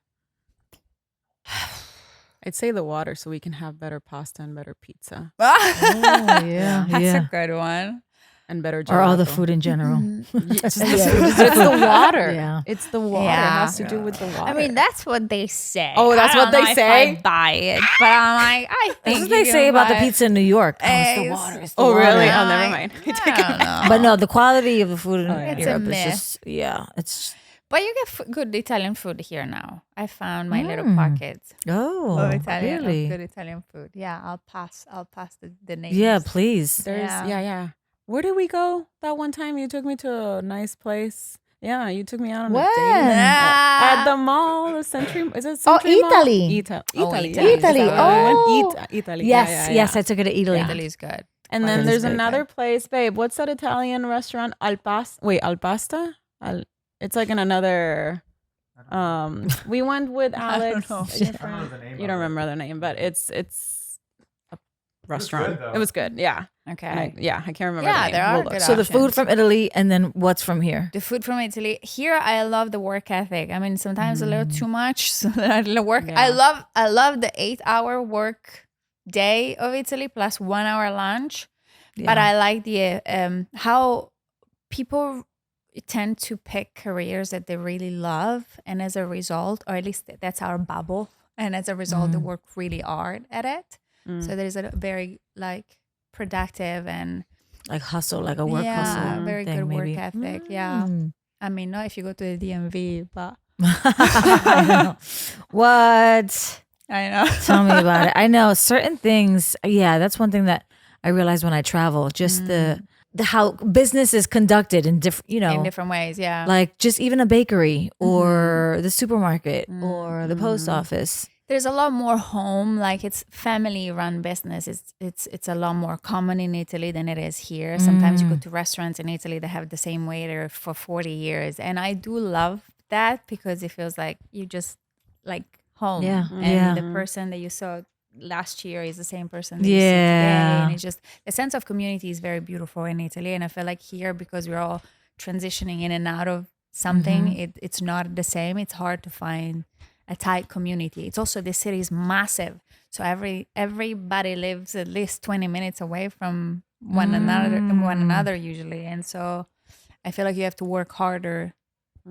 I'd say the water, so we can have better pasta and better pizza yeah, that's yeah. a good one. and better. Or all the gelato. food in general. It's Yeah. the water. Yeah. It's the water. Yeah. It has to do with the water. I mean, that's what they say. Oh, that's I what don't they know if say? I buy it, but I'm like, I think That's what they you say can about the buy- pizza in New York. Oh, it's the Eggs. water. It's the oh, really? water. Oh, never Like, mind. I don't know. But no, the quality of the food in yeah. It's a Europe is myth. just it's But you get good Italian food here now. I found my little pocket oh of Italian, really? of good Italian food. Yeah, I'll pass the names. Yeah, please. There's Yeah. yeah. Where did we go that one time? You took me to a nice place. Yeah, you took me out on When? a date Ah. at the mall, the Century. Is it Oh, Century Mall? Italy. Italy. Italy. Italy. We went Oh. Italy. Yes, Yeah, yes, yeah. I took it to Italy. Italy's good. And That then is there's very another place, babe. What's that Italian restaurant? Al Pasta? It's like in another. We went with Alex. know. your friend. You don't remember the name, but it's a restaurant. though. It was good. Yeah. Okay. And I can't remember. Yeah, the name. there are We'll look. good So the food options. from Italy, and then what's from here? The food from Italy. Here, I love the work ethic. I mean, sometimes a little too much. So the work. Yeah. I love the 8-hour work day of Italy plus 1 hour lunch. But I like the how people tend to pick careers that they really love, and as a result, or at least that's our bubble, and as a result, they work really hard at it. So there's a very like productive and Like hustle, like a work hustle. very thing, good maybe. work ethic. Yeah. I mean, not if you go to the DMV, but I know. What? I know. Tell me about it. I know certain things. Yeah, that's one thing that I realized when I travel. Just the how business is conducted in different, In different ways, yeah. like just even a bakery or the supermarket or the post office. There's a lot more home, like it's family run business. It's a lot more common in Italy than it is here. Sometimes you go to restaurants in Italy that have the same waiter for 40 years. And I do love that because it feels like you just like home. Yeah. And the person that you saw last year is the same person that you see today. And it's just the sense of community is very beautiful in Italy. And I feel like here, because we're all transitioning in and out of something, it's not the same. It's hard to find a tight community. It's also, the city is massive, so everybody lives at least 20 minutes away from one another usually, and so I feel like you have to work harder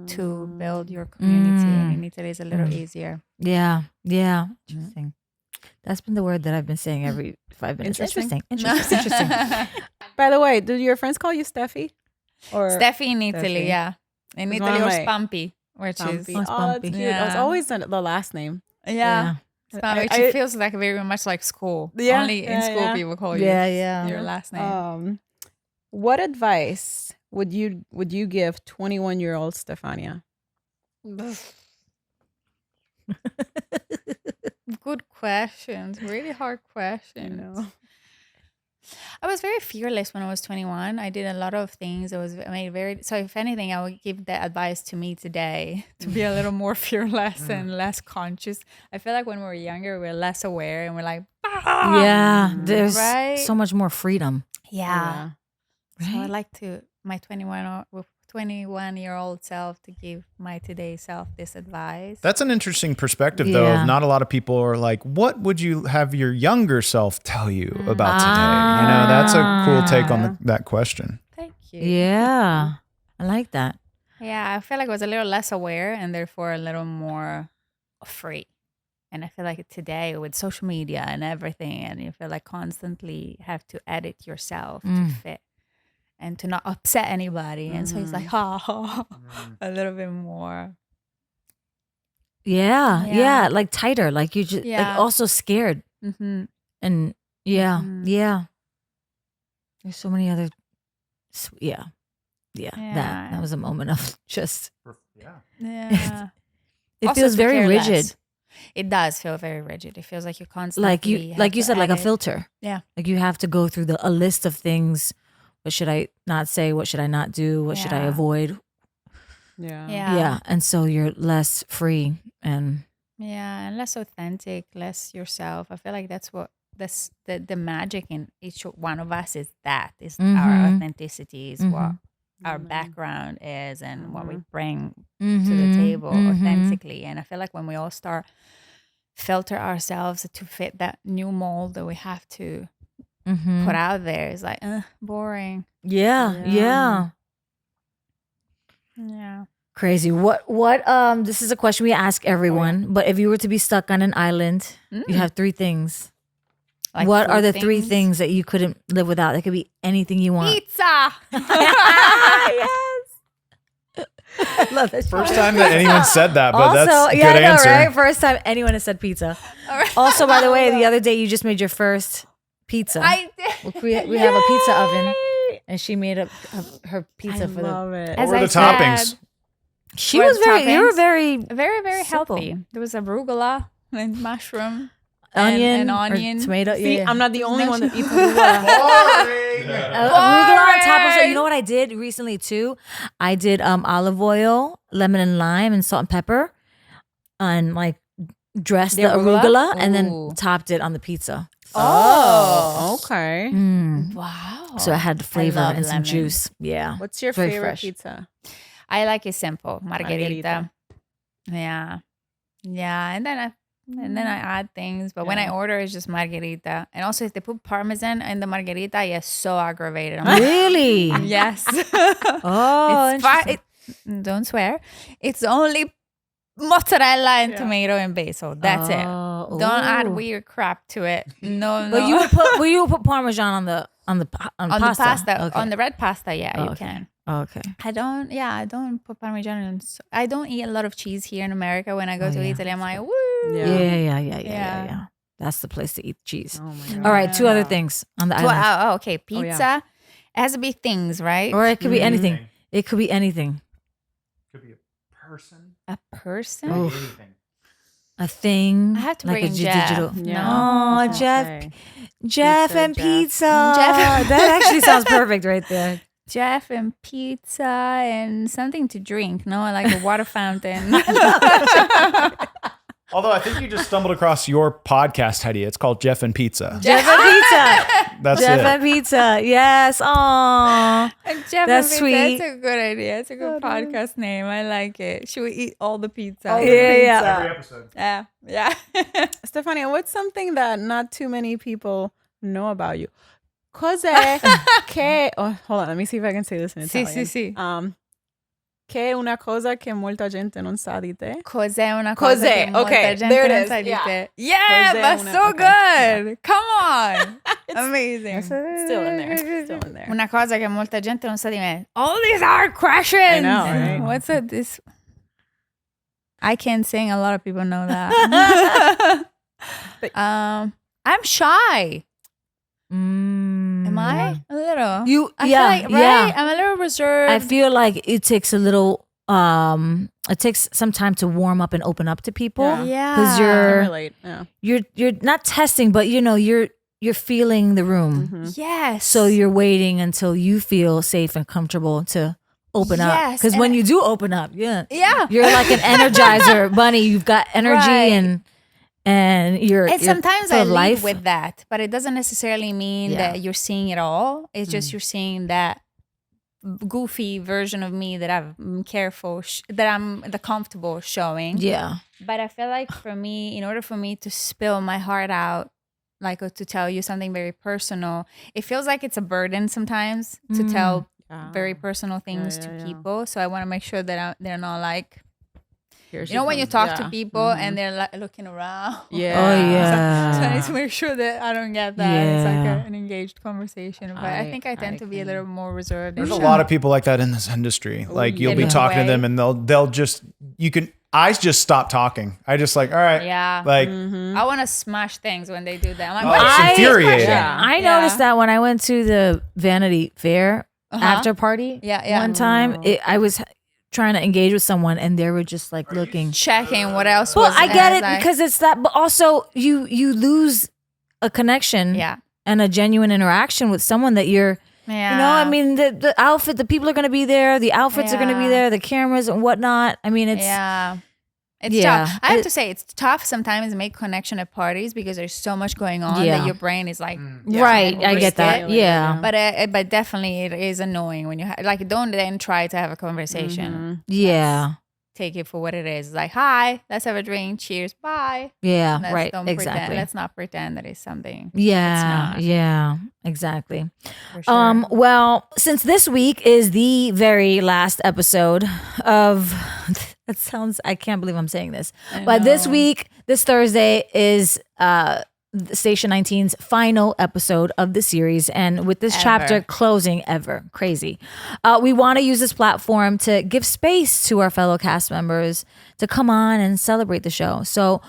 to build your community, and in Italy it's a little easier. Yeah. Interesting. That's been the word that I've been saying every 5 minutes. Interesting. By the way, do your friends call you Steffi? Or Steffi in Italy, Steffi. yeah. In It's Italy, one or of my- Spampi, which is Spampi. Oh, that's Spampi. cute. Yeah. It's always the last name. yeah. I- Which I- feels like very much like school. Yeah, Only in yeah, school yeah. people call you Yeah. your last name. What advice would you give 21-year-old Stefania? Good questions. Really hard questions. I was very fearless when I was 21. I did a lot of things. So if anything, I would give that advice to me today to be a little more fearless and less conscious. I feel like when we were younger, we were less aware and we're like, Yeah. There's Right? so much more freedom. yeah. So Right? I'd like my 21-year-old self to give my today self this advice. That's an interesting perspective, though. Yeah. Of not a lot of people are like, what would you have your younger self tell you about today? You know, that's a cool take on that question. Thank you. Yeah. I like that. Yeah, I feel like I was a little less aware and therefore a little more free. And I feel like today with social media and everything, and you feel like constantly have to edit yourself to fit and to not upset anybody. And so it's like, a little bit more. Yeah. Yeah. Yeah. Like tighter. Like you just like Yeah. also scared. Mm-hmm. And yeah. Mhm. Yeah. There's so many other Yeah. Yeah. That was a moment of just Yeah. it Also feels to very care rigid. less. It does feel very rigid. It feels like you constantly Like you said, like a edit. filter. Yeah. Like you have to go through a list of things. What should I not say? What should I not do? What should I Yeah. avoid? Yeah. Yeah. And so you're less free and Yeah, and less authentic, less yourself. I feel like that's what the magic in each one of us is our authenticity is what our background is and what we bring to the table authentically. And I feel like when we all start filter ourselves to fit that new mold that we have to put out there, it's like boring. Yeah. Yeah. Crazy. What this is a question we ask everyone, but if you were to be stuck on an island, you have three things. Like what are food the three things that you couldn't live without? It could be anything you want. Pizza. I love that. First time that anyone said that, but that's a good I know, answer. right? First time anyone has said pizza. Also, by the way, the other day you just made your first pizza. I did. we have a pizza oven, and she made her pizza for the. Love it. What were the toppings? She What was very. You were toppings? very Very, very Simple. healthy. There was arugula and mushroom. onion, and or onion. tomato. See, yeah. I'm not the only one that eats arugula. Arugula on top of it. You know what I did recently too? I did olive oil, lemon and lime, and salt and pepper, and like dressed the arugula and then Ooh. topped it on the pizza. Oh, okay. Wow. So I had the flavor love and some lemon. juice. Yeah. What's your Very favorite fresh. pizza? I like it simple. Margherita. Margherita. Yeah. Yeah. And then I add things. But when I order, it's just margherita. And also, if they put parmesan in the margherita, I get so aggravated. I'm like, Really? yes. Oh, It's fine. interesting. Don't swear. It's only mozzarella and tomato and basil. That's it. Oh, Don't add ooh. weird crap to it. No, But no. you would put Parmesan on the on pasta. the pasta, Okay. on the red pasta, yeah, Oh, you okay. can. Okay. I don't put Parmesan on. I don't eat a lot of cheese here in America. When I go to Italy, I'm like, woo. Yeah. That's the place to eat cheese. Oh my God. All right, two other things on the island. Okay, pizza. It has to be things, right? Or it could be anything. It could be anything. Could be a person. A person. Oof. Anything. A thing. I have to like bring a Jeff. digital. Yeah. Oh, Okay. Jeff Pizza, and Jeff. pizza. Jeff. That actually sounds perfect right there. Jeff and pizza and something to drink. No, like a water fountain. Although I think you just stumbled across your podcast idea. It's called Jeff and Pizza. Jeff and pizza. That's Jeff it. and pizza. Yes. Aww. Jeff That's and pizza, sweet. That's a good idea. It's a good podcast name. I like it. Should we eat all the pizza? Yeah. Every episode. Yeah. Stefania, what's something that not too many people know about you? Cose che... Oh, hold on. Let me see if I can say this in Sì, Italian. sì. Che è una cosa che molta gente non sa di te. Cos'è una cosa Cos'è? che molta Okay, gente there it non is. sa di Yeah. te? Yeah, Cos'è that's una- so okay. good. Come on. Amazing. Still in there. Still in there. Una cosa che molta gente non sa di me. All these hard questions. I know, right? What's this? I can't sing. A lot of people know that. I'm shy. Am I? A little. I feel like, right? I'm a little reserved. I feel like it takes a little it takes some time to warm up and open up to people. Yeah. Because I you're relate. Yeah. you're not testing, but you're feeling the room. Mm-hmm. Yes. So you're waiting until you feel safe and comfortable to open up. Yes, Because and when you do open up, yeah. Yeah. You're like an energizer bunny. You've got energy Right. and you're And you're sometimes full I of lead life. with that, but it doesn't necessarily mean Yeah. that you're seeing it all. It's just you're seeing that goofy version of me that I'm careful, that I'm the comfortable showing. Yeah. But I feel like for me, in order for me to spill my heart out, like or to tell you something very personal, it feels like it's a burden sometimes to tell very personal things to people. So I want to make sure that they're not like, you know, when you talk to people and they're like looking around. Yeah. Oh yeah. So I need to make sure that I don't get that. It's like an engaged conversation. But I think I tend to be a little more reserved. There's a lot of people like that in this industry. Like you'll be Getting talking to away. them and they'll just I just stop talking. I just like, all right. Yeah. Like I want to smash things when they do that. I'm oh, like, it's infuriating. I noticed that when I went to the Vanity Fair after party Yeah. one time, I was trying to engage with someone and they were just like looking. checking what else Well, was I there. get was it like, because it's that, but also you lose a connection yeah. and a genuine interaction with someone that you're, Yeah. you know, I mean, the outfit, the people are going to be there, the outfits are going to be Yeah. there, the cameras and whatnot. I mean, it's, Yeah. It's Yeah. tough. I have to say, it's tough sometimes to make connection at parties because there's so much going on Yeah. that your brain is like, right. I get that. overstimulated. Yeah. But definitely it is annoying when you like don't then try to have a conversation. Yeah. Take it for what it is. Like, hi, let's have a drink. Cheers. Bye. Yeah. Let's Right. don't Exactly. Pretend. Let's not pretend that it's something. Yeah. not. Yeah. Exactly. For sure. Well, since this week is the very last episode of that sounds I can't believe I'm saying this. But this week, this Thursday is Station 19's final episode of the series, and with this chapter closing ever. Crazy. We want to use this platform to give space to our fellow cast members to come on and celebrate the show. So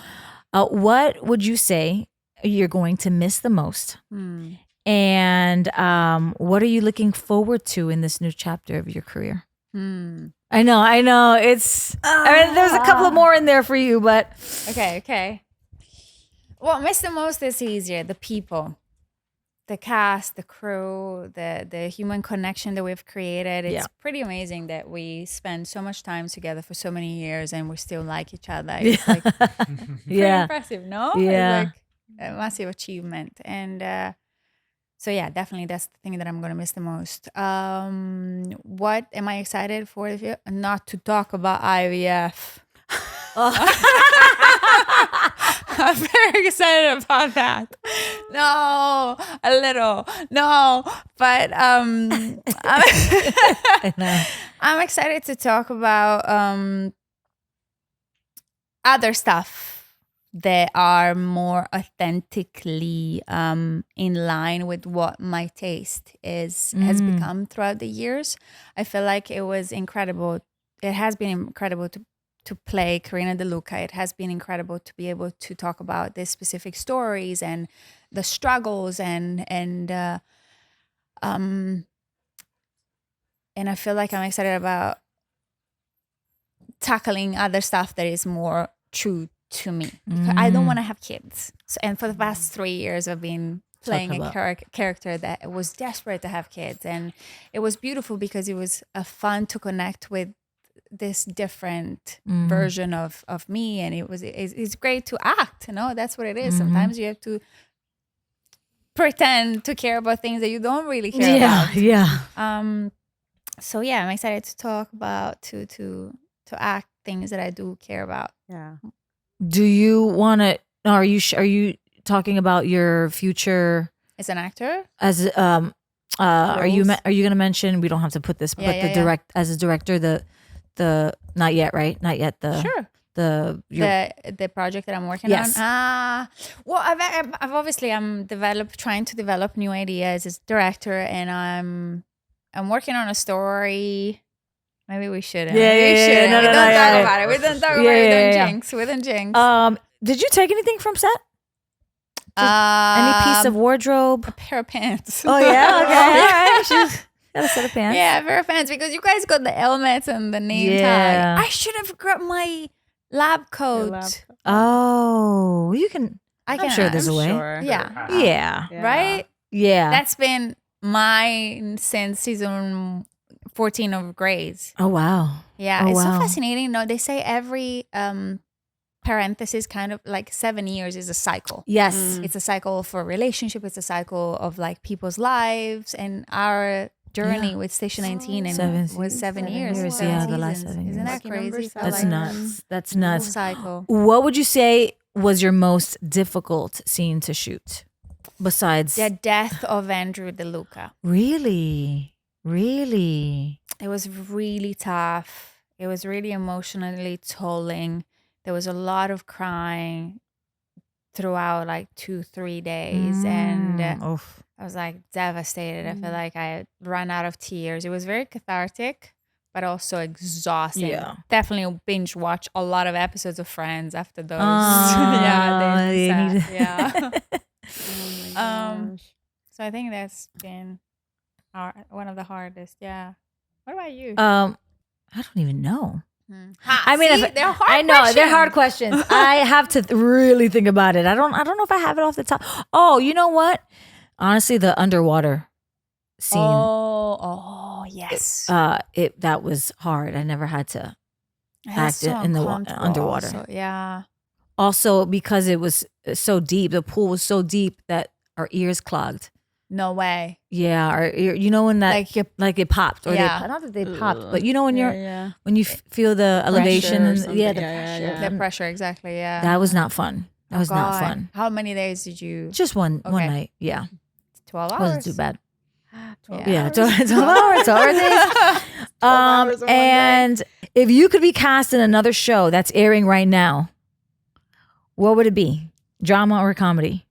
what would you say you're going to miss the most? And what are you looking forward to in this new chapter of your career? I know. It's I mean, there's a couple of more in there for you, but Okay. What miss the most is easier. The people, the cast, the crew, the human connection that we've created. It's pretty amazing that we spend so much time together for so many years and we still like each other. It's like pretty impressive, no? Yeah. It's like a massive achievement. And so yeah, definitely that's the thing that I'm gonna miss the most. What am I excited for? Not to talk about IVF. I'm very excited about that. No, a little. No, but I'm excited to talk about other stuff that are more authentically in line with what my taste has become throughout the years. I feel like it was incredible. It has been incredible to play Karina De Luca. It has been incredible to be able to talk about these specific stories and the struggles and I feel like I'm excited about tackling other stuff that is more true to me. I don't want to have kids. So, and for the past 3 years, I've been playing a character that was desperate to have kids. And it was beautiful because it was fun to connect with this different version of me. And it's great to act, that's what it is. Sometimes you have to pretend to care about things that you don't really care about. So I'm excited to talk about to act things that I do care about. Yeah. Do you want to? Are you talking about your future as an actor? As are you going to mention? We don't have to put this, but as a director, the not yet, right? Not yet. Sure. The project that I'm working on. Well, I've obviously trying to develop new ideas as director, and I'm working on a story. Maybe we shouldn't. We don't talk about it. We don't talk about it. We don't jinx. Did you take anything from set? Any piece of wardrobe? A pair of pants. Oh yeah, okay, all right. She's got a set of pants. Yeah, a pair of pants because you guys got the helmets and the name tag. I should have grabbed my lab coat. Oh, you can. I'm sure there's a way. Sure. Yeah. Right. Yeah. That's been mine since season 14 of Grey's. Oh wow. Yeah, it's so fascinating. No, they say every parenthesis kind of like 7 years is a cycle. Yes. It's a cycle for a relationship. It's a cycle of like people's lives, and our journey with Station 19 was 7 years. The last 7 years. Isn't that crazy? That's nuts. That's nuts. Cycle. What would you say was your most difficult scene to shoot? Besides the death of Andrew DeLuca. Really? It was really tough. It was really emotionally tolling. There was a lot of crying throughout like 2-3 days. And I was like devastated. I feel like I had run out of tears. It was very cathartic, but also exhausting. Yeah. Definitely binge watch a lot of episodes of Friends after those. So I think that's been one of the hardest. Yeah. What about you? I don't even know. I mean, they're hard. I know questions. They're hard questions. I have to really think about it. I don't know if I have it off the top. Oh, you know what? Honestly, the underwater scene. Oh, yes. That was hard. I never had to act in the underwater. Also, yeah. Also, because it was so deep, the pool was so deep that our ears clogged. No way. Yeah, or when that like it popped, or not that they popped, but when you're when you feel the elevation and the pressure, exactly. Yeah, that was not fun. That was not fun. How many days did you? Just one night. Yeah, 12 hours. Wasn't too bad. 12 hours. 12 hours. 12 hours. And if you could be cast in another show that's airing right now, what would it be? Drama or comedy?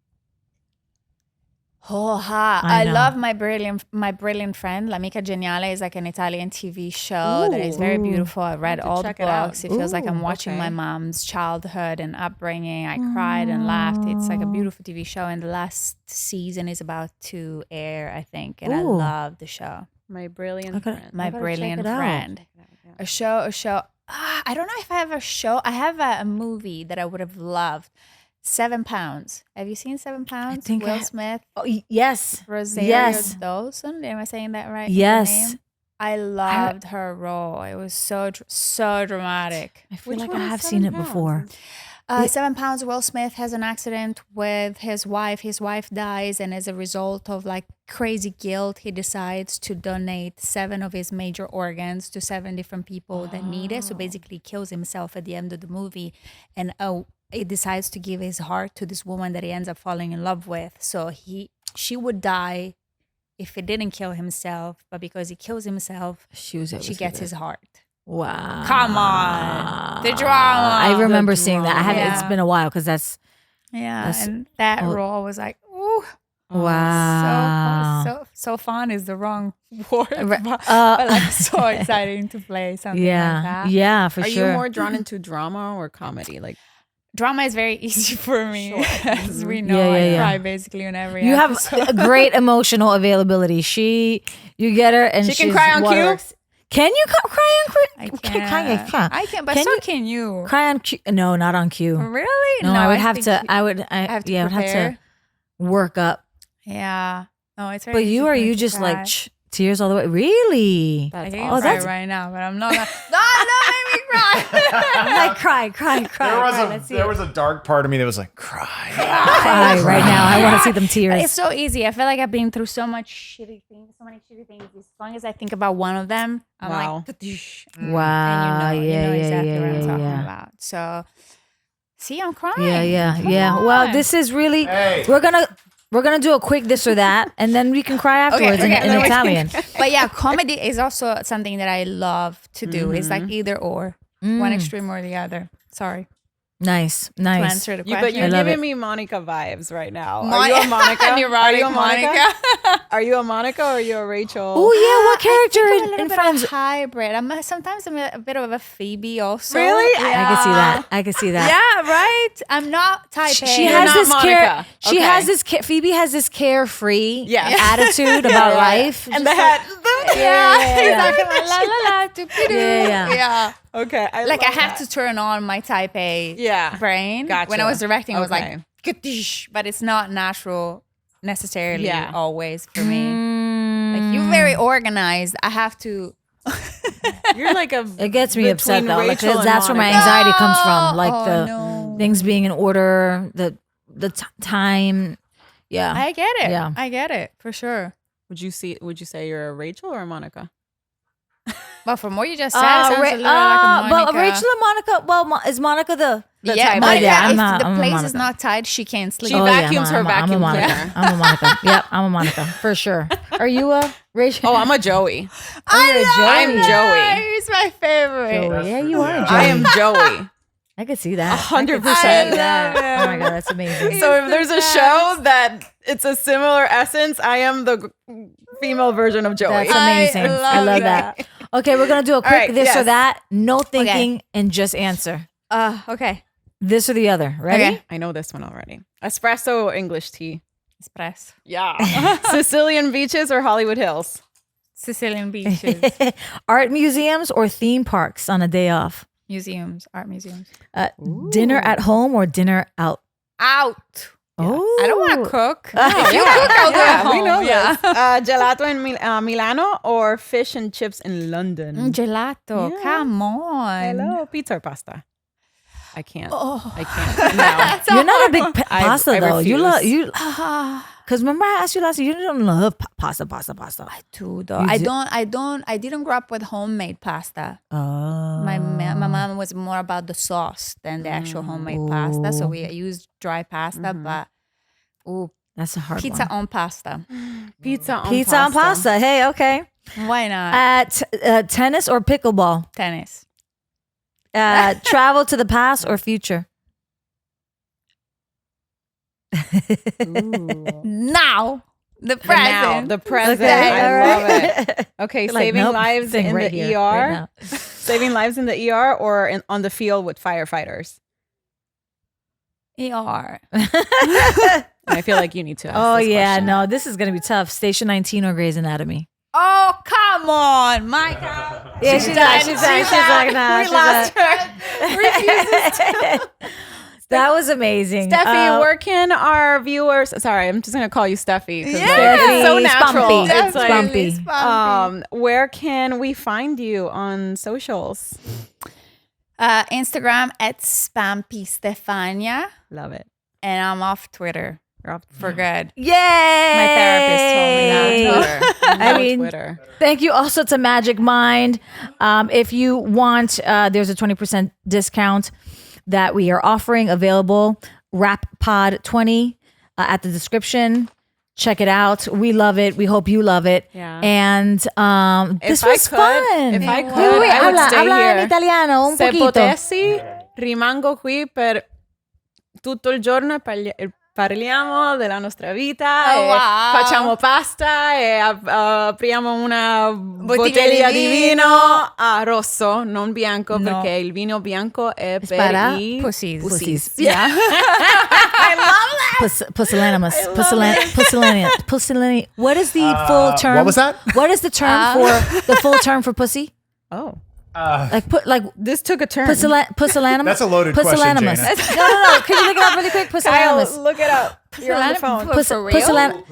I love my brilliant friend. L'Amica Geniale is like an Italian TV show that is very beautiful. I read all the books. It feels like I'm watching my mom's childhood and upbringing. I cried and laughed. It's like a beautiful TV show, and the last season is about to air, I think. And I love the show. My brilliant friend. My brilliant friend. A show. I don't know if I have a show. I have a movie that I would have loved. 7 Pounds. Have you seen 7 Pounds? Will Smith. Oh, yes. Rosario Dawson. Am I saying that right? Yes. I loved her role. It was so dramatic. I feel like I have seen it before. 7 Pounds. Will Smith has an accident with his wife. His wife dies, and as a result of like crazy guilt, he decides to donate 7 of his major organs to 7 different people that need it. So basically, kills himself at the end of the movie, and he decides to give his heart to this woman that he ends up falling in love with. So she would die if he didn't kill himself, but because he kills himself, she gets his heart. Wow. Come on. The drama. I remember seeing that. I haven't. Yeah. It's been a while because that's Yeah, and that role was like, ooh, wow. so fun is the wrong word, Right. but like so exciting to play something like that. Yeah, for Are sure. you more drawn into drama or comedy? Like, Drama is very easy for me, as we know. Yeah, yeah, I yeah. cry basically on every You have episode. a great emotional availability. You get her, and She can she's cry on cue? waterworks. Can you cry on cue? I Can't can. I can, but Can so you can you. cry on cue? No, not on cue. Really? No, I would have think to. I have to yeah, I would have to prepare. work up. Yeah. No, it's very But easy you for are me you to just cry. like tears all the way? Really? I that's can Oh, awesome. cry that's- right now, but I'm not. Don't make me cry. I'm like cry. Let's see There it. was a dark part of me that was like, cry. Cry right now. I want to see them tears. It's so easy. I feel like I've been through so many shitty things. As long as I think about one of them, I'm Wow. like, "Padish." Wow. And you know yeah, exactly yeah, what I'm yeah, talking yeah. about. So, see, I'm crying. Yeah. Come Well, on. this is really. Hey. We're gonna do a quick this or that, and then we can cry afterwards okay, in then we can- Italian. But yeah, comedy is also something that I love to do. It's like either or, one extreme or the other. Sorry Nice. to answer the But question. you're love giving it. me Monica vibes right now. Mon- Are you a Monica? Are Neurotic you a Monica? Monica. Are you a Monica or are you a Rachel? Oh yeah, what I think I'm a character little in bit Friends? of hybrid. Sometimes I'm a bit of a Phoebe also. Really? Yeah. I can see that. Yeah, right. I'm not type A. She You're has not this Monica. She Okay. has this. Phoebe has this carefree Yes. attitude about life. And the head. Yeah, yeah. exactly. Like, la la la. doo-doo-doo. Yeah. Okay. Like I have to turn on my type A Yeah. brain. Gotcha. When I was directing, I was Okay. like, "Kadish," but it's not natural necessarily Yeah. always for me. Mm. Like you're very organized. I have to. You're like a. It gets me upset between though. Like, Rachel and that's where my Monica. anxiety comes from. Like Oh, the no. things being in order, the time. Yeah. I get it. Yeah. I get it for sure. Would you say you're a Rachel or a Monica? But from what you just said, it sounds a little like a but Monica. Rachel and Monica. Well, is Monica the? yeah, type A. Monica, Yeah, I'm if not- the I'm a place is Monica. not tied, she can't sleep. She vacuums her I'm a vacuum Monica. cleaner. I'm a Monica. Yep, I'm a Monica for sure. Are you a Rachel? Oh, I'm a Joey. I'm Joey. He's my favorite. Joey. Yeah, you are. I am Joey. I could see that. 100%. Oh my god, that's amazing. So if there's a show that it's a similar essence, I am the female version of Joey. That's amazing. I love love that. Okay, we're gonna do a quick right, this or yes. that. No thinking and just answer. Okay. This or the other. Ready? Okay. I know this one already. Espresso or English tea? Espresso. Yeah. Sicilian beaches or Hollywood Hills? Sicilian beaches. Art museums or theme parks on a day off. Museums. Art museums. Dinner at home or dinner out. Out. Oh, I don't want to cook. Yeah. If you cook, I'll do it at we home. know Yeah. this. Gelato in Milano or fish and chips in London? Gelato. Yeah. Come on. Hello, pizza or pasta? I can't. Oh. I can't. No. You're not a big I pasta though. You refuse. love you. Because remember I asked you last. You don't love pasta. I do though. You I do- don't. I didn't grow up with homemade pasta. Oh, My mom was more about the sauce than the actual homemade pasta. So we used dry pasta, but that's a hard pizza one. on pasta. Pizza on Pizza on pasta. Hey, okay. Why not? At tennis or pickleball. Tennis. Travel to the past or future. Now. The present. The present. Okay, I all love right. it. Okay, Like, saving nope, lives staying in right the here, ER. right now. Saving lives in the ER or on the field with firefighters? ER. I feel like you need to ask Oh this yeah, question. no, this is gonna be tough. Station 19 or Grey's Anatomy. Oh, come on, Micah. Yeah, she's like, nah. We she's lost like- her. That was amazing. Steffi, where can our viewers? Sorry, I'm just gonna call you Steffi. 'Cause Yeah. it's so natural. Spampy. It's like, Spampy. where can we find you on socials? Instagram at Spampy Stefania. Love it. And I'm off Twitter You're off for good. Yay! My therapist told me that. Twitter. I No mean, Twitter. Thank you also to Magic Mind. If you want, there's a 20% discount that we are offering available. Rap Pod 20 at the description. Check it out. We love it. We hope you love it. Yeah. And this was fun. If I could, Wait, I would stay habla here. in italiano un Se poquito. potessi, rimango qui per tutto il giorno e parliamo della nostra vita, Oh, e wow. facciamo pasta e apriamo una Bottiglia bottiglia di di vino rosso, non bianco, No. perché il vino bianco è per para i pussies. Pussies. Yeah. I love that. Pusillanimous. Pusillanimous. What is the full term? what was that? What is the term for the full term for pussy? Oh, Like this took a turn. pusillanimous. That's a loaded question, Pusillanimous. Jana. No. Can you look it up really quick? Kyle, Pusillanimous. look it up. You're on the phone. For real?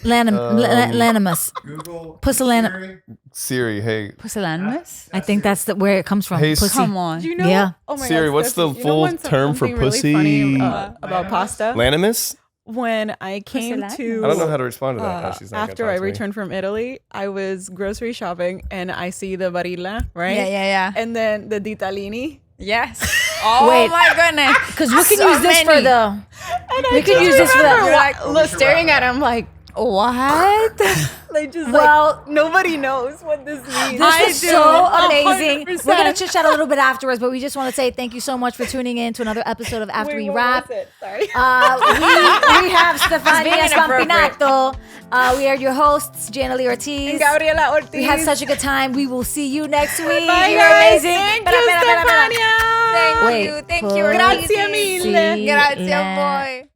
Pusillanimous. Google. Pusillanimous. Siri, hey. Pusillanimous? I think that's where it comes from. Hey, Pussy. Come on. Do you know? Yeah. Oh my Siri, God, what's the Steph, full when term for something really pussy? funny, about pasta? Lanimus? When I came to, I don't know how to respond to that. Oh, she's not gonna after talk I to me. returned from Italy, I was grocery shopping and I see the barilla, right? Yeah. And then the ditalini. Yes. Oh Wait. my goodness. Because we can So use this for many. the. And I We could just use this for remember that. like staring at him like just Well, like nobody knows what this means. This I was do. so amazing. 100%. We're gonna chit chat a little bit afterwards, but we just want to say thank you so much for tuning in to another episode of After Wait, We what Wrap. was it? Sorry. We have Stefania being inappropriate. Spampinato. We are your hosts, Jaina Ortiz. And Gabriella Ortiz. We had such a good time. We will see you next week. Bye, You're guys. amazing. Thank you, Stefania. Thank Wait, you. Thank pussy you. Grazie mille. Grazie a voi.